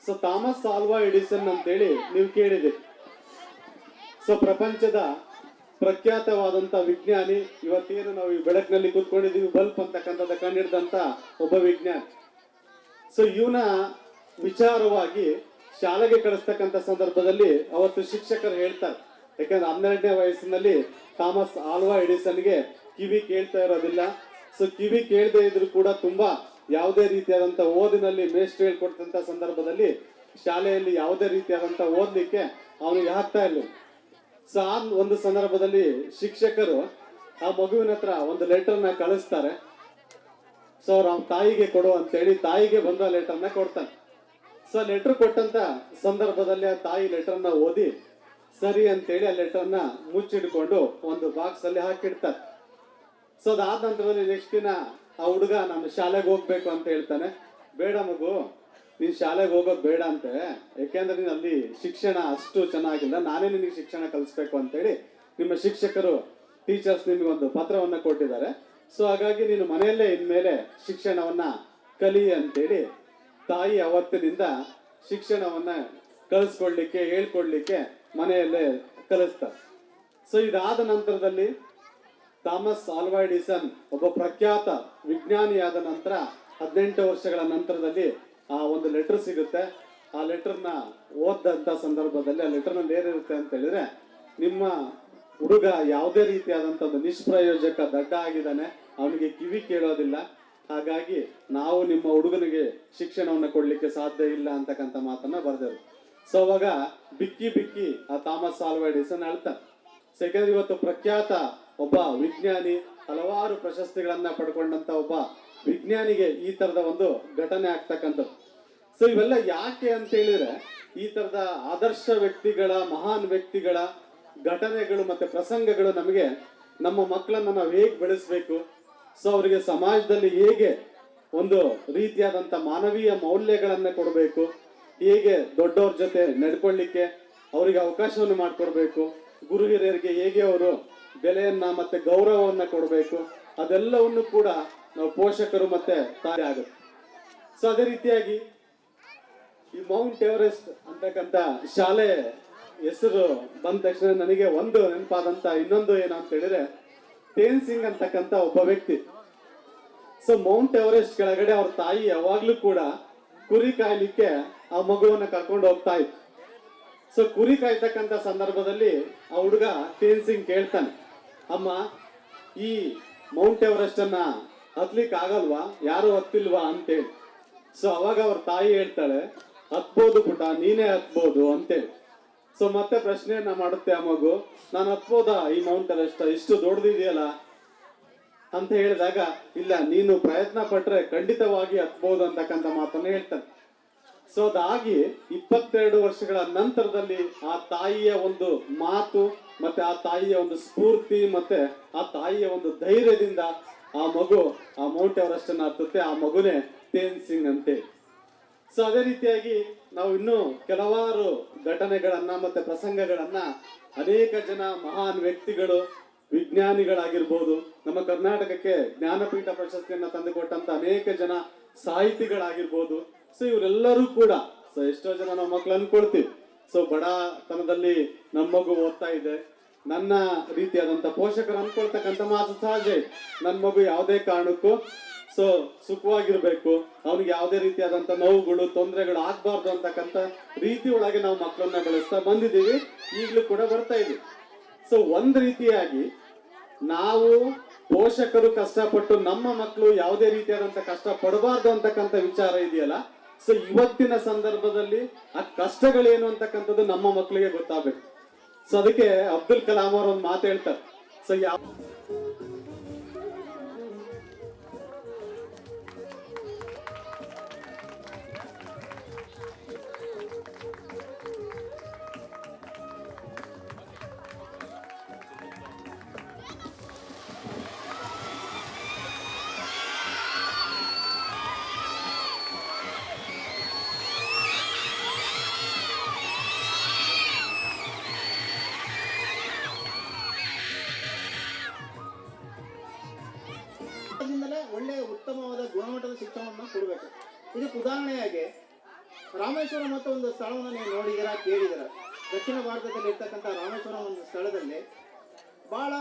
Speaker 10: ಸೊ ಥಾಮಸ್ ಆಲ್ವಾ ಎಡಿಸನ್ ಅಂತೇಳಿ ನೀವು ಕೇಳಿದಿರಿ. ಸೊ ಪ್ರಪಂಚದ ಪ್ರಖ್ಯಾತವಾದಂತ ವಿಜ್ಞಾನಿ, ಇವತ್ತೇನು ನಾವು ಈ ಬೆಳಕಿನಲ್ಲಿ ಕೂತ್ಕೊಂಡಿದ್ದೀವಿ, ಬಲ್ಬ್ ಅಂತಕ್ಕಂಥದ್ದು ಕಂಡಿಡಿದಂತ ಒಬ್ಬ ವಿಜ್ಞಾನಿ. ಸೊ ಇವನ ವಿಚಾರವಾಗಿ ಶಾಲೆಗೆ ಕಳಿಸ್ತಕ್ಕಂಥ ಸಂದರ್ಭದಲ್ಲಿ ಅವತ್ತು ಶಿಕ್ಷಕರು ಹೇಳ್ತಾರೆ, ಯಾಕಂದ್ರೆ 12ನೇ ವಯಸ್ಸಿನಲ್ಲಿ ಥಾಮಸ್ ಆಲ್ವಾ ಎಡಿಸನ್ಗೆ ಕಿವಿ ಕೇಳ್ತಾ ಇರೋದಿಲ್ಲ. ಸೊ ಕಿವಿ ಕೇಳದೆ ಇದ್ರು ಕೂಡ ತುಂಬಾ ಯಾವುದೇ ರೀತಿಯಾದಂತ ಓದಿನಲ್ಲಿ ಮೇಷ್ಟ್ರು ಹೇಳ್ಕೊಡ್ತಂತ ಸಂದರ್ಭದಲ್ಲಿ ಶಾಲೆಯಲ್ಲಿ ಯಾವುದೇ ರೀತಿಯಾದಂತ ಓದ್ಲಿಕ್ಕೆ ಅವನಿಗೆ ಆಗ್ತಾ ಇಲ್ಲ. ಸೊ ಆ ಒಂದು ಸಂದರ್ಭದಲ್ಲಿ ಶಿಕ್ಷಕರು ಆ ಮಗುವಿನ ಹತ್ರ ಒಂದು ಲೆಟರ್ನ ಕಳಿಸ್ತಾರೆ. ಸೊ ಅವ್ರ ತಾಯಿಗೆ ಕೊಡು ಅಂತೇಳಿ ತಾಯಿಗೆ ಬಂದ ಲೆಟರ್ನ ಕೊಡ್ತಾನೆ. ಸೊ ಲೆಟರ್ ಕೊಟ್ಟಂತ ಸಂದರ್ಭದಲ್ಲಿ ಆ ತಾಯಿ ಲೆಟರ್ನ ಓದಿ ಸರಿ ಅಂತೇಳಿ ಆ ಲೆಟರ್ನ ಮುಚ್ಚಿಡ್ಕೊಂಡು ಒಂದು ಬಾಕ್ಸ್ ಅಲ್ಲಿ ಹಾಕಿಡ್ತಾರೆ. ಸೊ ಅದಾದ ನಂತರದಲ್ಲಿ ನೆಕ್ಸ್ಟ್ ದಿನ ಆ ಹುಡುಗ ನಾನು ಶಾಲೆಗೆ ಹೋಗ್ಬೇಕು ಅಂತ ಹೇಳ್ತಾನೆ. ಬೇಡ ಮಗು, ನೀನ್ ಶಾಲೆಗೆ ಹೋಗೋದು ಬೇಡ ಅಂತೆ, ಯಾಕೆಂದ್ರೆ ನೀನ್ ಅಲ್ಲಿ ಶಿಕ್ಷಣ ಅಷ್ಟು ಚೆನ್ನಾಗಿಲ್ಲ, ನಾನೇ ನಿನಗೆ ಶಿಕ್ಷಣ ಕಲಿಸ್ಬೇಕು ಅಂತೇಳಿ ನಿಮ್ಮ ಶಿಕ್ಷಕರು ಟೀಚರ್ಸ್ ನಿಮ್ಗೆ ಒಂದು ಪತ್ರವನ್ನ ಕೊಟ್ಟಿದ್ದಾರೆ. ಸೊ ಹಾಗಾಗಿ ನೀನು ಮನೆಯಲ್ಲೇ ಇನ್ಮೇಲೆ ಶಿಕ್ಷಣವನ್ನ ಕಲಿ ಅಂತೇಳಿ ತಾಯಿ ಅವತ್ತಿನಿಂದ ಶಿಕ್ಷಣವನ್ನ ಕಲಿಸ್ಕೊಡ್ಲಿಕ್ಕೆ ಹೇಳ್ಕೊಡ್ಲಿಕ್ಕೆ ಮನೆಯಲ್ಲೇ ಕಲಿಸ್ತಾರೆ. ಸೊ ಇದಾದ ನಂತರದಲ್ಲಿ ಥಾಮಸ್ ಆಲ್ವಾ ಎಡಿಸನ್ ಒಬ್ಬ ಪ್ರಖ್ಯಾತ ವಿಜ್ಞಾನಿಯಾದ ನಂತರ 18 ವರ್ಷಗಳ ನಂತರದಲ್ಲಿ ಆ ಒಂದು ಲೆಟರ್ ಸಿಗುತ್ತೆ. ಆ ಲೆಟರ್ನ ಓದಂತ ಸಂದರ್ಭದಲ್ಲಿ ಆ ಲೆಟರ್ನಲ್ಲಿ ಏನಿರುತ್ತೆ ಅಂತ ಹೇಳಿದ್ರೆ, ನಿಮ್ಮ ಹುಡುಗ ಯಾವುದೇ ರೀತಿಯಾದಂಥದ್ದು ನಿಷ್ಪ್ರಯೋಜಕ ದಡ್ಡ ಆಗಿದ್ದಾನೆ, ಅವನಿಗೆ ಕಿವಿ ಕೇಳೋದಿಲ್ಲ, ಹಾಗಾಗಿ ನಾವು ನಿಮ್ಮ ಹುಡುಗನಿಗೆ ಶಿಕ್ಷಣವನ್ನು ಕೊಡ್ಲಿಕ್ಕೆ ಸಾಧ್ಯ ಇಲ್ಲ ಅಂತಕ್ಕಂಥ ಮಾತನ್ನ ಬರೆದರು. ಸೊ ಅವಾಗ ಬಿಕ್ಕಿ ಬಿಕ್ಕಿ ಆ ಥಾಮಸ್ ಆಲ್ವಾ ಎಡಿಸನ್ ಹೇಳ್ತಾನೆ. ಯಾಕಂದ್ರೆ ಇವತ್ತು ಪ್ರಖ್ಯಾತ ಒಬ್ಬ ವಿಜ್ಞಾನಿ, ಹಲವಾರು ಪ್ರಶಸ್ತಿಗಳನ್ನ ಪಡ್ಕೊಂಡಂತ ಒಬ್ಬ ವಿಜ್ಞಾನಿಗೆ ಈ ತರದ ಒಂದು ಘಟನೆ ಆಗ್ತಕ್ಕಂಥದ್ದು. ಸೊ ಇವೆಲ್ಲ ಯಾಕೆ ಅಂತ ಹೇಳಿದ್ರೆ, ಈ ತರದ ಆದರ್ಶ ವ್ಯಕ್ತಿಗಳ, ಮಹಾನ್ ವ್ಯಕ್ತಿಗಳ ಘಟನೆಗಳು ಮತ್ತೆ ಪ್ರಸಂಗಗಳು ನಮಗೆ ನಮ್ಮ ಮಕ್ಕಳನ್ನ ನಾವು ಹೇಗೆ ಬೆಳೆಸ್ಬೇಕು, ಸೊ ಅವರಿಗೆ ಸಮಾಜದಲ್ಲಿ ಹೇಗೆ ಒಂದು ರೀತಿಯಾದಂತ ಮಾನವೀಯ ಮೌಲ್ಯಗಳನ್ನ ಕೊಡಬೇಕು, ಹೇಗೆ ದೊಡ್ಡವ್ರ ಜೊತೆ ನಡ್ಕೊಳ್ಳಿಕ್ಕೆ ಅವರಿಗೆ ಅವಕಾಶವನ್ನು ಮಾಡಿಕೊಡ್ಬೇಕು, ಗುರು ಹಿರಿಯರಿಗೆ ಹೇಗೆ ಅವರು ಬೆಲೆಯನ್ನ ಮತ್ತೆ ಗೌರವವನ್ನ ಕೊಡಬೇಕು, ಅದೆಲ್ಲವನ್ನು ಕೂಡ ನಾವು ಪೋಷಕರು ಮತ್ತೆ ತಾಯಿ ಆಗುತ್ತೆ. ಸೊ ಅದೇ ರೀತಿಯಾಗಿ ಈ ಮೌಂಟ್ ಎವರೆಸ್ಟ್ ಅಂತಕ್ಕಂಥ ಶಾಲೆ ಹೆಸರು ಬಂದ ತಕ್ಷಣ ನನಗೆ ಒಂದು ನೆನಪಾದಂತ ಇನ್ನೊಂದು ಏನಂತ ಹೇಳಿದ್ರೆ, ತೇನ್ ಸಿಂಗ್ ಅಂತಕ್ಕಂಥ ಒಬ್ಬ ವ್ಯಕ್ತಿ. ಸೊ ಮೌಂಟ್ ಎವರೆಸ್ಟ್ ಕೆಳಗಡೆ ಅವ್ರ ತಾಯಿ ಯಾವಾಗ್ಲೂ ಕೂಡ ಕುರಿ ಕಾಯ್ಲಿಕ್ಕೆ ಆ ಮಗುವನ್ನ ಕರ್ಕೊಂಡು ಹೋಗ್ತಾ ಇತ್ತು. ಸೊ ಕುರಿ ಕಾಯ್ತಕ್ಕಂಥ ಸಂದರ್ಭದಲ್ಲಿ ಆ ಹುಡುಗ ತೇನ್ ಸಿಂಗ್ ಕೇಳ್ತಾನೆ, ಅಮ್ಮ ಈ ಮೌಂಟ್ ಎವರೆಸ್ಟ್ ಅನ್ನ ಹತ್ಲಿಕ್ಕೆ ಆಗಲ್ವಾ, ಯಾರು ಹತ್ತಿಲ್ವಾ ಅಂತೇಳಿ. ಸೊ ಅವಾಗ ಅವ್ರ ತಾಯಿ ಹೇಳ್ತಾಳೆ, ಹತ್ಬೋದು ಪುಟ, ನೀನೇ ಹತ್ಬೋದು ಅಂತೇಳಿ. ಸೊ ಮತ್ತೆ ಪ್ರಶ್ನೆಯನ್ನ ಮಾಡುತ್ತೆ ಆ ಮಗು, ನಾನು ಹತ್ಬೋದಾ ಈ ಮೌಂಟ್ ಎವರೆಸ್ಟ್, ಇಷ್ಟು ದೊಡ್ಡದಿದೆಯಲ್ಲ ಅಂತ ಹೇಳಿದಾಗ, ಇಲ್ಲ ನೀನು ಪ್ರಯತ್ನ ಪಟ್ರೆ ಖಂಡಿತವಾಗಿ ಹತ್ಬೋದು ಅಂತಕ್ಕಂಥ ಮಾತನ್ನ ಹೇಳ್ತಾನೆ. ಸೊ ಅದಾಗಿ 22 ವರ್ಷಗಳ ನಂತರದಲ್ಲಿ ಆ ತಾಯಿಯ ಒಂದು ಮಾತು ಮತ್ತೆ ಆ ತಾಯಿಯ ಒಂದು ಸ್ಫೂರ್ತಿ ಮತ್ತೆ ಆ ತಾಯಿಯ ಒಂದು ಧೈರ್ಯದಿಂದ ಆ ಮಗು ಆ ಮೌಂಟ್ ಎವರೆಸ್ಟ್ ಅನ್ನ ಹತ್ತುತ್ತೆ. ಆ ಮಗುನೇ ತೇನ್ ಸಿಂಗ್ ಅಂತೆ. ಸೊ ಅದೇ ರೀತಿಯಾಗಿ ನಾವು ಇನ್ನೂ ಕೆಲವಾರು ಘಟನೆಗಳನ್ನ ಮತ್ತೆ ಪ್ರಸಂಗಗಳನ್ನ ಅನೇಕ ಜನ ಮಹಾನ್ ವ್ಯಕ್ತಿಗಳು, ವಿಜ್ಞಾನಿಗಳಾಗಿರ್ಬೋದು, ನಮ್ಮ ಕರ್ನಾಟಕಕ್ಕೆ ಜ್ಞಾನಪೀಠ ಪ್ರಶಸ್ತಿಯನ್ನ ತಂದುಕೊಟ್ಟಂತ ಅನೇಕ ಜನ ಸಾಹಿತಿಗಳಾಗಿರ್ಬೋದು. ಸೊ ಇವರೆಲ್ಲರೂ ಕೂಡ, ಸೊ ಎಷ್ಟೋ ಜನ ನಾವು ಮಕ್ಳು ಅನ್ಕೊಳ್ತೀವಿ, ಸೊ ಬಡತನದಲ್ಲಿ ನಮ್ಮ ಮಗು ಓದ್ತಾ ಇದೆ, ನನ್ನ ರೀತಿಯಾದಂತ ಪೋಷಕರು ಅನ್ಕೊಳ್ತಕ್ಕಂಥ ಮಾತು ಸಹಜ. ನನ್ನ ಮಗು ಯಾವುದೇ ಕಾರಣಕ್ಕೂ ಸೊ ಸುಖವಾಗಿರ್ಬೇಕು, ಅವನಿಗೆ ಯಾವುದೇ ರೀತಿಯಾದಂತ ನೋವುಗಳು, ತೊಂದರೆಗಳು ಆಗ್ಬಾರ್ದು ಅಂತಕ್ಕಂಥ ರೀತಿ ಒಳಗೆ ನಾವು ಮಕ್ಕಳನ್ನ ಬೆಳೆಸ್ತಾ ಬಂದಿದ್ದೀವಿ, ಈಗಲೂ ಕೂಡ ಬರ್ತಾ ಇದೀವಿ. ಸೊ ಒಂದ್ ರೀತಿಯಾಗಿ ನಾವು ಪೋಷಕರು ಕಷ್ಟಪಟ್ಟು ನಮ್ಮ ಮಕ್ಕಳು ಯಾವುದೇ ರೀತಿಯಾದಂತ ಕಷ್ಟ ಪಡಬಾರ್ದು ಅಂತಕ್ಕಂಥ ವಿಚಾರ ಇದೆಯಲ್ಲ, ಸೊ ಇವತ್ತಿನ ಸಂದರ್ಭದಲ್ಲಿ ಆ ಕಷ್ಟಗಳೇನು ಅಂತಕ್ಕಂಥದ್ದು ನಮ್ಮ ಮಕ್ಕಳಿಗೆ ಗೊತ್ತಾಗಬೇಕು. ಸೊ ಅದಕ್ಕೆ ಅಬ್ದುಲ್ ಕಲಾಂ ಅವರು ಒಂದು ಮಾತು ಹೇಳ್ತಾರೆ. ಸೊ ಯಾವ
Speaker 11: ಒಳ್ಳೆ ಉತ್ತಮವಾದ ಗುಣಮಟ್ಟದ ಶಿಕ್ಷಣವನ್ನು ಕೊಡಬೇಕು. ಇದಕ್ಕೆ ಉದಾಹರಣೆಯಾಗಿ ರಾಮೇಶ್ವರ ಮತ್ತು ಒಂದು ಸ್ಥಳವನ್ನು ನೀವು ನೋಡಿದ್ದೀರಾ, ಕೇಳಿದ್ದೀರಾ. ದಕ್ಷಿಣ ಭಾರತದಲ್ಲಿ ಇರ್ತಕ್ಕಂಥ ರಾಮೇಶ್ವರ ಒಂದು ಸ್ಥಳದಲ್ಲಿ ಭಾಳ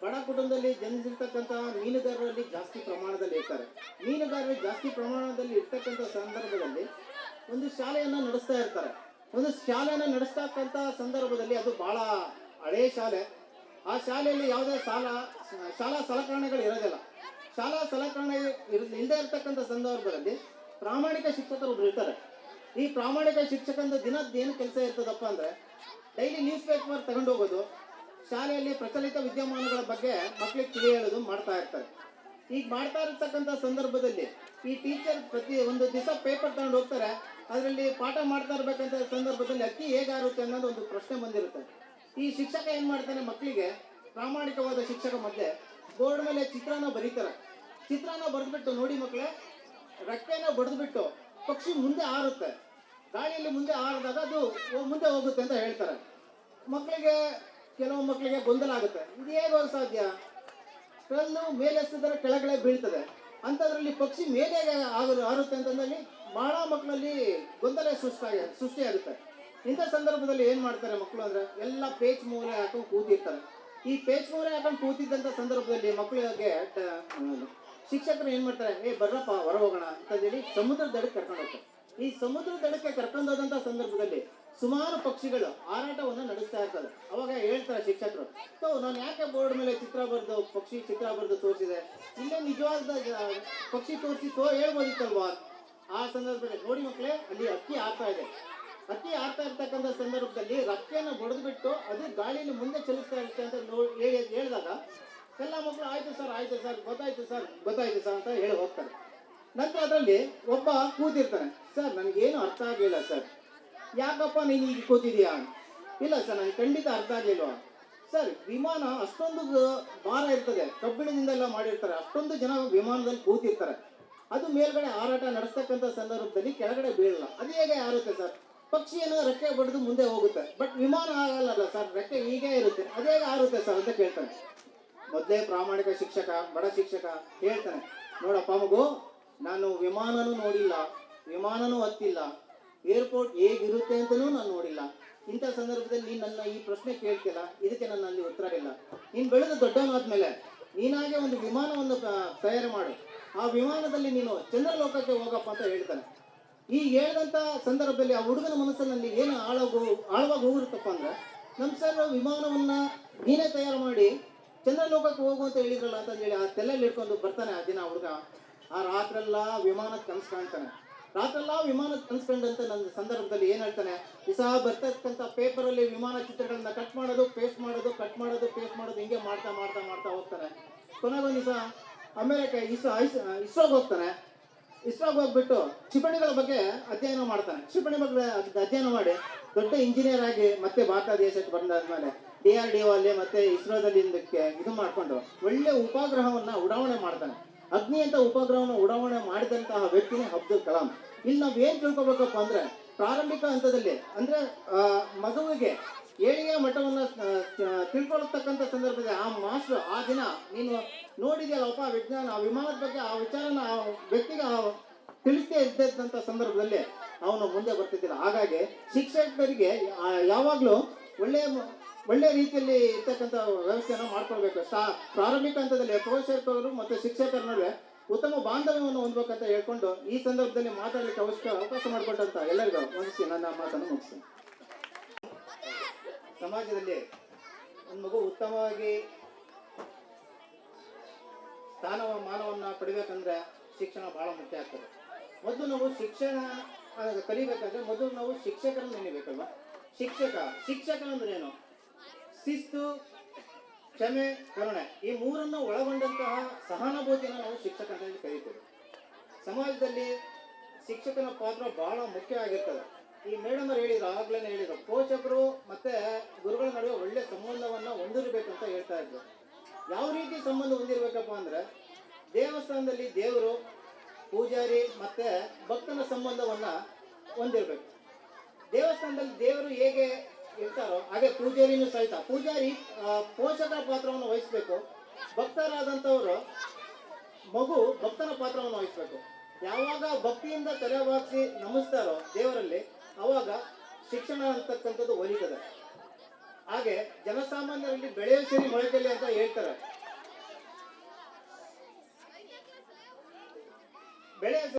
Speaker 11: ಬಡ ಕುಟುಂಬದಲ್ಲಿ ಜನಿಸಿರ್ತಕ್ಕಂಥ ಮೀನುಗಾರರಲ್ಲಿ ಜಾಸ್ತಿ ಪ್ರಮಾಣದಲ್ಲಿ ಇರ್ತಾರೆ. ಮೀನುಗಾರರು ಜಾಸ್ತಿ ಪ್ರಮಾಣದಲ್ಲಿ ಇರ್ತಕ್ಕಂಥ ಸಂದರ್ಭದಲ್ಲಿ ಒಂದು ಶಾಲೆಯನ್ನು ನಡೆಸ್ತಾ ಇರ್ತಾರೆ. ಒಂದು ಶಾಲೆಯನ್ನು ನಡೆಸ್ತಕ್ಕಂಥ ಸಂದರ್ಭದಲ್ಲಿ ಅದು ಭಾಳ ಹಳೆಯ ಶಾಲೆ. ಆ ಶಾಲೆಯಲ್ಲಿ ಯಾವುದೇ ಶಾಲಾ ಸಲಕರಣೆಗಳು ಇರೋದಿಲ್ಲ. ಶಾಲಾ ಸಲಕರಣೆ ಇಲ್ಲದೆ ಇರ್ತಕ್ಕಂಥ ಸಂದರ್ಭದಲ್ಲಿ ಪ್ರಾಮಾಣಿಕ ಶಿಕ್ಷಕರು ಒಬ್ರು ಇರ್ತಾರೆ. ಈ ಪ್ರಾಮಾಣಿಕ ಶಿಕ್ಷಕಂದು ದಿನದ್ದು ಏನು ಕೆಲಸ ಇರ್ತದಪ್ಪ ಅಂದರೆ ಡೈಲಿ ನ್ಯೂಸ್ ಪೇಪರ್ ತಗೊಂಡು ಹೋಗೋದು, ಶಾಲೆಯಲ್ಲಿ ಪ್ರಚಲಿತ ವಿದ್ಯಮಾನಗಳ ಬಗ್ಗೆ ಮಕ್ಕಳಿಗೆ ತಿಳಿ ಹೇಳೋದು ಮಾಡ್ತಾ ಇರ್ತಾರೆ. ಈಗ ಮಾಡ್ತಾ ಇರ್ತಕ್ಕಂಥ ಸಂದರ್ಭದಲ್ಲಿ ಈ ಟೀಚರ್ ಪ್ರತಿ ಒಂದು ದಿವಸ ಪೇಪರ್ ತಗೊಂಡು ಹೋಗ್ತಾರೆ. ಅದರಲ್ಲಿ ಪಾಠ ಮಾಡ್ತಾ ಇರ್ಬೇಕಂತ ಸಂದರ್ಭದಲ್ಲಿ ಅಕ್ಕಿ ಹೇಗಾರುತ್ತೆ ಅನ್ನೋದು ಒಂದು ಪ್ರಶ್ನೆ ಬಂದಿರುತ್ತೆ. ಈ ಶಿಕ್ಷಕ ಏನು ಮಾಡ್ತಾನೆ, ಮಕ್ಕಳಿಗೆ ಪ್ರಾಮಾಣಿಕವಾದ ಶಿಕ್ಷಕ ಮಧ್ಯೆ ಬೋರ್ಡ್ ಮೇಲೆ ಚಿತ್ರಾನ ಬರೀತಾರೆ. ಚಿತ್ರಾನ ಬರೆದ್ಬಿಟ್ಟು, ನೋಡಿ ಮಕ್ಕಳೇ, ರೆಕ್ಕೆನ ಬಡಿದ್ಬಿಟ್ಟು ಪಕ್ಷಿ ಮುಂದೆ ಹಾರುತ್ತೆ, ಗಾಳಿಯಲ್ಲಿ ಮುಂದೆ ಹಾರಿದಾಗ ಅದು ಮುಂದೆ ಹೋಗುತ್ತೆ ಅಂತ ಹೇಳ್ತಾರೆ. ಮಕ್ಕಳಿಗೆ, ಕೆಲವು ಮಕ್ಕಳಿಗೆ ಗೊಂದಲ ಆಗುತ್ತೆ, ಇದು ಹೇಗೆ ಸಾಧ್ಯ, ಕಲ್ಲು ಮೇಲೆ ಎತ್ತಿದರೆ ಕೆಳಗಡೆ ಬೀಳ್ತದೆ, ಅಂಥದ್ರಲ್ಲಿ ಪಕ್ಷಿ ಮೇಲೆ ಹಾರುತ್ತೆ ಅಂತಂದಲ್ಲಿ ಬಹಳ ಮಕ್ಕಳಲ್ಲಿ ಗೊಂದಲ ಸೃಷ್ಟಿಯಾಗುತ್ತೆ. ಇಂಥ ಸಂದರ್ಭದಲ್ಲಿ ಏನು ಮಾಡ್ತಾರೆ ಮಕ್ಕಳು ಅಂದರೆ ಎಲ್ಲ ಪೇಚ್ ಮೂಲೆ ಹಾಕೊಂಡು ಕೂತಿರ್ತಾರೆ. ಈ ಪೇಚ್ ಮೂಲೆ ಹಾಕೊಂಡು ಕೂತಿದ್ದಂಥ ಸಂದರ್ಭದಲ್ಲಿ ಮಕ್ಕಳಿಗೆ ಶಿಕ್ಷಕರು ಏನು ಮಾಡ್ತಾರೆ, ಬರ್ರಪ್ಪ ಹೊರ ಹೋಗೋಣ ಅಂತಂದೇಳಿ ಸಮುದ್ರ ದಡಕ್ಕೆ ಕರ್ಕೊಂಡು ಹೋಗ್ತಾರೆ. ಈ ಸಮುದ್ರ ದಡಕ್ಕೆ ಕರ್ಕೊಂಡು ಹೋದಂಥ ಸಂದರ್ಭದಲ್ಲಿ ಸುಮಾರು ಪಕ್ಷಿಗಳು ಹಾರಾಟವನ್ನು ನಡೆಸ್ತಾ ಇರ್ತದೆ. ಅವಾಗ ಹೇಳ್ತಾರೆ ಶಿಕ್ಷಕರು, ನಾನು ಯಾಕೆ ಬೋರ್ಡ್ ಮೇಲೆ ಚಿತ್ರ ಬರೆದು ಪಕ್ಷಿ ಚಿತ್ರ ಬರೆದು ತೋರಿಸಿದೆ, ಇಲ್ಲೇ ನಿಜವಾದ ಪಕ್ಷಿ ತೋರಿಸಿ ಹೇಳ್ಬೋದಿತ್ತಲ್ವಾ. ಆ ಸಂದರ್ಭದಲ್ಲಿ ನೋಡಿ ಮಕ್ಕಳೇ, ಅಲ್ಲಿ ಅಕ್ಕಿ ಹಾರ್ತಾ ಇದೆ. ಅಕ್ಕಿ ಹಾರ್ತಾ ಇರ್ತಕ್ಕಂಥ ಸಂದರ್ಭದಲ್ಲಿ ರೆಕ್ಕೆಯನ್ನು ಬಡಿದ್ಬಿಟ್ಟು ಅದು ಗಾಳಿಯಲ್ಲಿ ಮುಂದೆ ಚಲಿಸ್ತಾ ಇರುತ್ತೆ ಅಂತ ಹೇಳಿದಾಗ ಎಲ್ಲ ಮಕ್ಕಳು ಆಯ್ತು ಸರ್ ಗೊತ್ತಾಯ್ತು ಸರ್ ಅಂತ ಹೇಳಿ ಹೋಗ್ತಾರೆ. ನಂತರ ಅದರಲ್ಲಿ ಒಬ್ಬ ಕೂತಿರ್ತಾನೆ, ಸರ್ ನನಗೇನು ಅರ್ಥ ಆಗಲಿಲ್ಲ ಸರ್, ಯಾಕಪ್ಪ ನೀನು ಈಗ ಕೂತಿದೀಯಾ? ಇಲ್ಲ ಸರ್ ನನಗೆ ಖಂಡಿತ ಅರ್ಥ ಆಗಲಿಲ್ವಾ ಸರ್. ವಿಮಾನ ಅಷ್ಟೊಂದು ಭಾರ ಇರ್ತದೆ, ಕಬ್ಬಿಣದಿಂದೆಲ್ಲ ಮಾಡಿರ್ತಾರೆ, ಅಷ್ಟೊಂದು ಜನ ವಿಮಾನದಲ್ಲಿ ಕೂತಿರ್ತಾರೆ, ಅದು ಮೇಲ್ಗಡೆ ಹಾರಾಟ ನಡೆಸ್ತಕ್ಕಂಥ ಸಂದರ್ಭದಲ್ಲಿ ಕೆಳಗಡೆ ಬೀಳಲ್ಲ, ಅದು ಹೇಗೆ ಹಾರುತ್ತೆ ಸರ್? ಪಕ್ಷಿಯನ್ನು ರೆಕ್ಕೆ ಬಡಿದು ಮುಂದೆ ಹೋಗುತ್ತೆ, ಬಟ್ ವಿಮಾನ ಆಗಲ್ಲ ಸರ್, ರೆಕ್ಕೆ ಹೀಗೆ ಇರುತ್ತೆ, ಅದು ಹೇಗೆ ಹಾರುತ್ತೆ ಸರ್ ಅಂತ ಕೇಳ್ತಾನೆ. ಮೊದಲೇ ಪ್ರಾಮಾಣಿಕ ಶಿಕ್ಷಕ, ಬಡ ಶಿಕ್ಷಕ ಹೇಳ್ತಾನೆ, ನೋಡಪ್ಪ ಮಗು, ನಾನು ವಿಮಾನನೂ ನೋಡಿಲ್ಲ, ವಿಮಾನನೂ ಹತ್ತಿಲ್ಲ, ಏರ್ಪೋರ್ಟ್ ಹೇಗಿರುತ್ತೆ ಅಂತಲೂ ನಾನು ನೋಡಿಲ್ಲ. ಇಂಥ ಸಂದರ್ಭದಲ್ಲಿ ನೀನು ನನ್ನ ಈ ಪ್ರಶ್ನೆ ಕೇಳ್ತಿಲ್ಲ, ಇದಕ್ಕೆ ನನ್ನಲ್ಲಿ ಉತ್ತರ ಇಲ್ಲ. ನೀನು ಬೆಳೆದು ದೊಡ್ಡವನಾದ್ಮೇಲೆ ನೀನಾಗೆ ಒಂದು ವಿಮಾನವನ್ನು ತಯಾರು ಮಾಡು, ಆ ವಿಮಾನದಲ್ಲಿ ನೀನು ಚಂದ್ರಲೋಕಕ್ಕೆ ಹೋಗಪ್ಪ ಅಂತ ಹೇಳ್ತಾನೆ. ಈ ಹೇಳಿದಂಥ ಸಂದರ್ಭದಲ್ಲಿ ಆ ಹುಡುಗನ ಮನಸ್ಸಿನಲ್ಲಿ ಏನು ಆಳವಾಗಿ ಹೋಗಿರುತ್ತಪ್ಪ ಅಂದರೆ, ನಮ್ಮ ಸರ್ ವಿಮಾನವನ್ನು ನೀನೇ ತಯಾರು ಮಾಡಿ ಚಂದ್ರಲೋಕಕ್ಕೆ ಹೋಗು ಅಂತ ಹೇಳಿದ್ರಲ್ಲ ಅಂತಂದೇಳಿ ಆ ತಲೆಯಲ್ಲಿ ಇಟ್ಕೊಂಡು ಬರ್ತಾನೆ. ಆ ದಿನ ಹುಡುಗ ಆ ರಾತ್ರೆಲ್ಲ ವಿಮಾನದ ಕನಸು ಕಾಣ್ತಾನೆ. ರಾತ್ರೆಲ್ಲ ವಿಮಾನದ ಕನಸ್ಕೊಂಡಂತ ನನ್ನ ಸಂದರ್ಭದಲ್ಲಿ ಏನು ಹೇಳ್ತಾನೆ, ದಿವಸ ಬರ್ತಕ್ಕಂಥ ಪೇಪರಲ್ಲಿ ವಿಮಾನ ಚಿತ್ರಗಳನ್ನ ಕಟ್ ಮಾಡೋದು ಪೇಸ್ಟ್ ಮಾಡೋದು, ಕಟ್ ಮಾಡೋದು ಪೇಸ್ಟ್ ಮಾಡೋದು, ಹಿಂಗೆ ಮಾಡ್ತಾ ಹೋಗ್ತಾನೆ. ಕೊನೆಗೊಂದು ದಿವಸ ಅಮೇರಿಕ ಇಸ್ರೋಗೆ ಹೋಗ್ತಾನೆ. ಇಸ್ರೋಗೆ ಹೋಗ್ಬಿಟ್ಟು ಕ್ಷಿಪಣಿಗಳ ಬಗ್ಗೆ ಅಧ್ಯಯನ ಮಾಡ್ತಾನೆ. ಕ್ಷಿಪಣಿ ಬಗ್ಗೆ ಅಧ್ಯಯನ ಮಾಡಿ ದೊಡ್ಡ ಇಂಜಿನಿಯರ್ ಆಗಿ ಮತ್ತೆ ಭಾರತ ದೇಶಕ್ಕೆ ಬಂದಾದ್ಮೇಲೆ DRDO ಅಲ್ಲಿ ಮತ್ತೆ ಇಸ್ರೋದಲ್ಲಿ ಇದು ಮಾಡಿಕೊಂಡು ಒಳ್ಳೆ ಉಪಗ್ರಹವನ್ನು ಉಡಾವಣೆ ಮಾಡ್ತಾನೆ. ಅಗ್ನಿ ಅಂತ ಉಪಗ್ರಹವನ್ನು ಉಡಾವಣೆ ಮಾಡಿದಂತಹ ವ್ಯಕ್ತಿನೇ ಅಬ್ದುಲ್ ಕಲಾಂ. ಇಲ್ಲಿ ನಾವು ಏನು ತಿಳ್ಕೊಬೇಕಪ್ಪ ಅಂದರೆ, ಪ್ರಾರಂಭಿಕ ಹಂತದಲ್ಲಿ ಅಂದರೆ ಮಗುವಿಗೆ ಏಳಿಗೆ ಮಟ್ಟವನ್ನು ತಿಳ್ಕೊಳ್ತಕ್ಕಂಥ ಸಂದರ್ಭದಲ್ಲಿ ಆ ಮಾಸ್ಟರ್ ಆ ದಿನ ನೀನು ನೋಡಿದೆಯಲ್ಲಪ್ಪ ವಿಜ್ಞಾನ, ಆ ವಿಮಾನದ ಬಗ್ಗೆ ಆ ವಿಚಾರನ ಆ ವ್ಯಕ್ತಿಗೆ ತಿಳಿಸದೇ ಇದ್ದಂಥ ಸಂದರ್ಭದಲ್ಲಿ ಅವನು ಮುಂದೆ ಬರ್ತಿದ್ದಿಲ್ಲ. ಹಾಗಾಗಿ ಶಿಕ್ಷಕರಿಗೆ ಯಾವಾಗಲೂ ಒಳ್ಳೆಯ ರೀತಿಯಲ್ಲಿ ಇರ್ತಕ್ಕಂಥ ವ್ಯವಸ್ಥೆಯನ್ನು ಮಾಡ್ಕೊಳ್ಬೇಕು. ಪ್ರಾರಂಭಿಕ ಹಂತದಲ್ಲಿ ಪೋಷಕರು ಮತ್ತು ಶಿಕ್ಷಕರ ನಡುವೆ ಉತ್ತಮ ಬಾಂಧವ್ಯವನ್ನು ಹೊಂದಬೇಕಂತ ಹೇಳ್ಕೊಂಡು ಈ ಸಂದರ್ಭದಲ್ಲಿ ಮಾತಾಡಲಿಕ್ಕೆ ಅವಕಾಶ ಮಾಡಿಕೊಟ್ಟಂತ ಎಲ್ಲರಿಗೂ ವಂದಿಸಿ ನನ್ನ ಮಾತನ್ನು ಮುಗಿಸ್ತೀನಿ. ಸಮಾಜದಲ್ಲಿ ಒಂದು ಮಗು ಉತ್ತಮವಾಗಿ ಸ್ಥಾನಮಾನವನ್ನು ಪಡಿಬೇಕಂದ್ರೆ ಶಿಕ್ಷಣ ಬಹಳ ಮುಖ್ಯ ಆಗ್ತದೆ. ಮೊದಲು ನಾವು ಶಿಕ್ಷಣ ಕಲಿಬೇಕಂದ್ರೆ ಮೊದಲು ನಾವು ಶಿಕ್ಷಕರನ್ನು ನೆನೆಬೇಕಲ್ವ. ಶಿಕ್ಷಕ ಅಂದ್ರೆ ಏನು? ಶಿಸ್ತು, ಕ್ಷಮೆ, ಕರುಣೆ, ಈ ಮೂರನ್ನು ಒಳಗೊಂಡಂತಹ ಸಹಾನುಭೂತಿಯನ್ನು ನಾವು ಶಿಕ್ಷಕ ಅಂತ ಹೇಳಿ ಕರೀತೇವೆ. ಸಮಾಜದಲ್ಲಿ ಶಿಕ್ಷಕನ ಪಾತ್ರ ಬಹಳ ಮುಖ್ಯ ಆಗಿರ್ತದೆ. ಈ ಮೇಡಮ್ ಅವರು ಆಗ್ಲೇ ಹೇಳಿದ್ರು, ಪೋಷಕರು ಮತ್ತೆ ಗುರುಗಳ ನಡುವೆ ಒಳ್ಳೆ ಸಂಬಂಧವನ್ನು ಹೊಂದಿರಬೇಕಂತ ಹೇಳ್ತಾ ಇದ್ರು. ಯಾವ ರೀತಿ ಸಂಬಂಧ ಹೊಂದಿರಬೇಕಪ್ಪ ಅಂದ್ರೆ, ದೇವಸ್ಥಾನದಲ್ಲಿ ದೇವರು, ಪೂಜಾರಿ ಮತ್ತೆ ಭಕ್ತನ ಸಂಬಂಧವನ್ನು ಹೊಂದಿರಬೇಕು. ದೇವಸ್ಥಾನದಲ್ಲಿ ದೇವರು ಹೇಗೆ ಇರ್ತಾರೋ ಹಾಗೆ ಪೂಜಾರಿನೂ ಸಹಿತ ಪೂಜಾರಿ ಪೋಷಕರ ಪಾತ್ರವನ್ನು ವಹಿಸಬೇಕು. ಭಕ್ತರಾದಂಥವರು ಮಗು ಭಕ್ತನ ಪಾತ್ರವನ್ನು ವಹಿಸ್ಬೇಕು. ಯಾವಾಗ ಭಕ್ತಿಯಿಂದ ತಲೆ ಬಾಗಿಸಿ ನಮಿಸ್ತಾರೋ ದೇವರಲ್ಲಿ, ಅವಾಗ ಶಿಕ್ಷಣ ಅಂತಕ್ಕಂಥದ್ದು ಒಲಿತದೆ. ಹಾಗೆ ಜನಸಾಮಾನ್ಯರಲ್ಲಿ ಬೆಳೆಯ ಸಿರಿ ಮೊಳಕೆಯಲ್ಲಿ ಅಂತ ಹೇಳ್ತಾರೆ.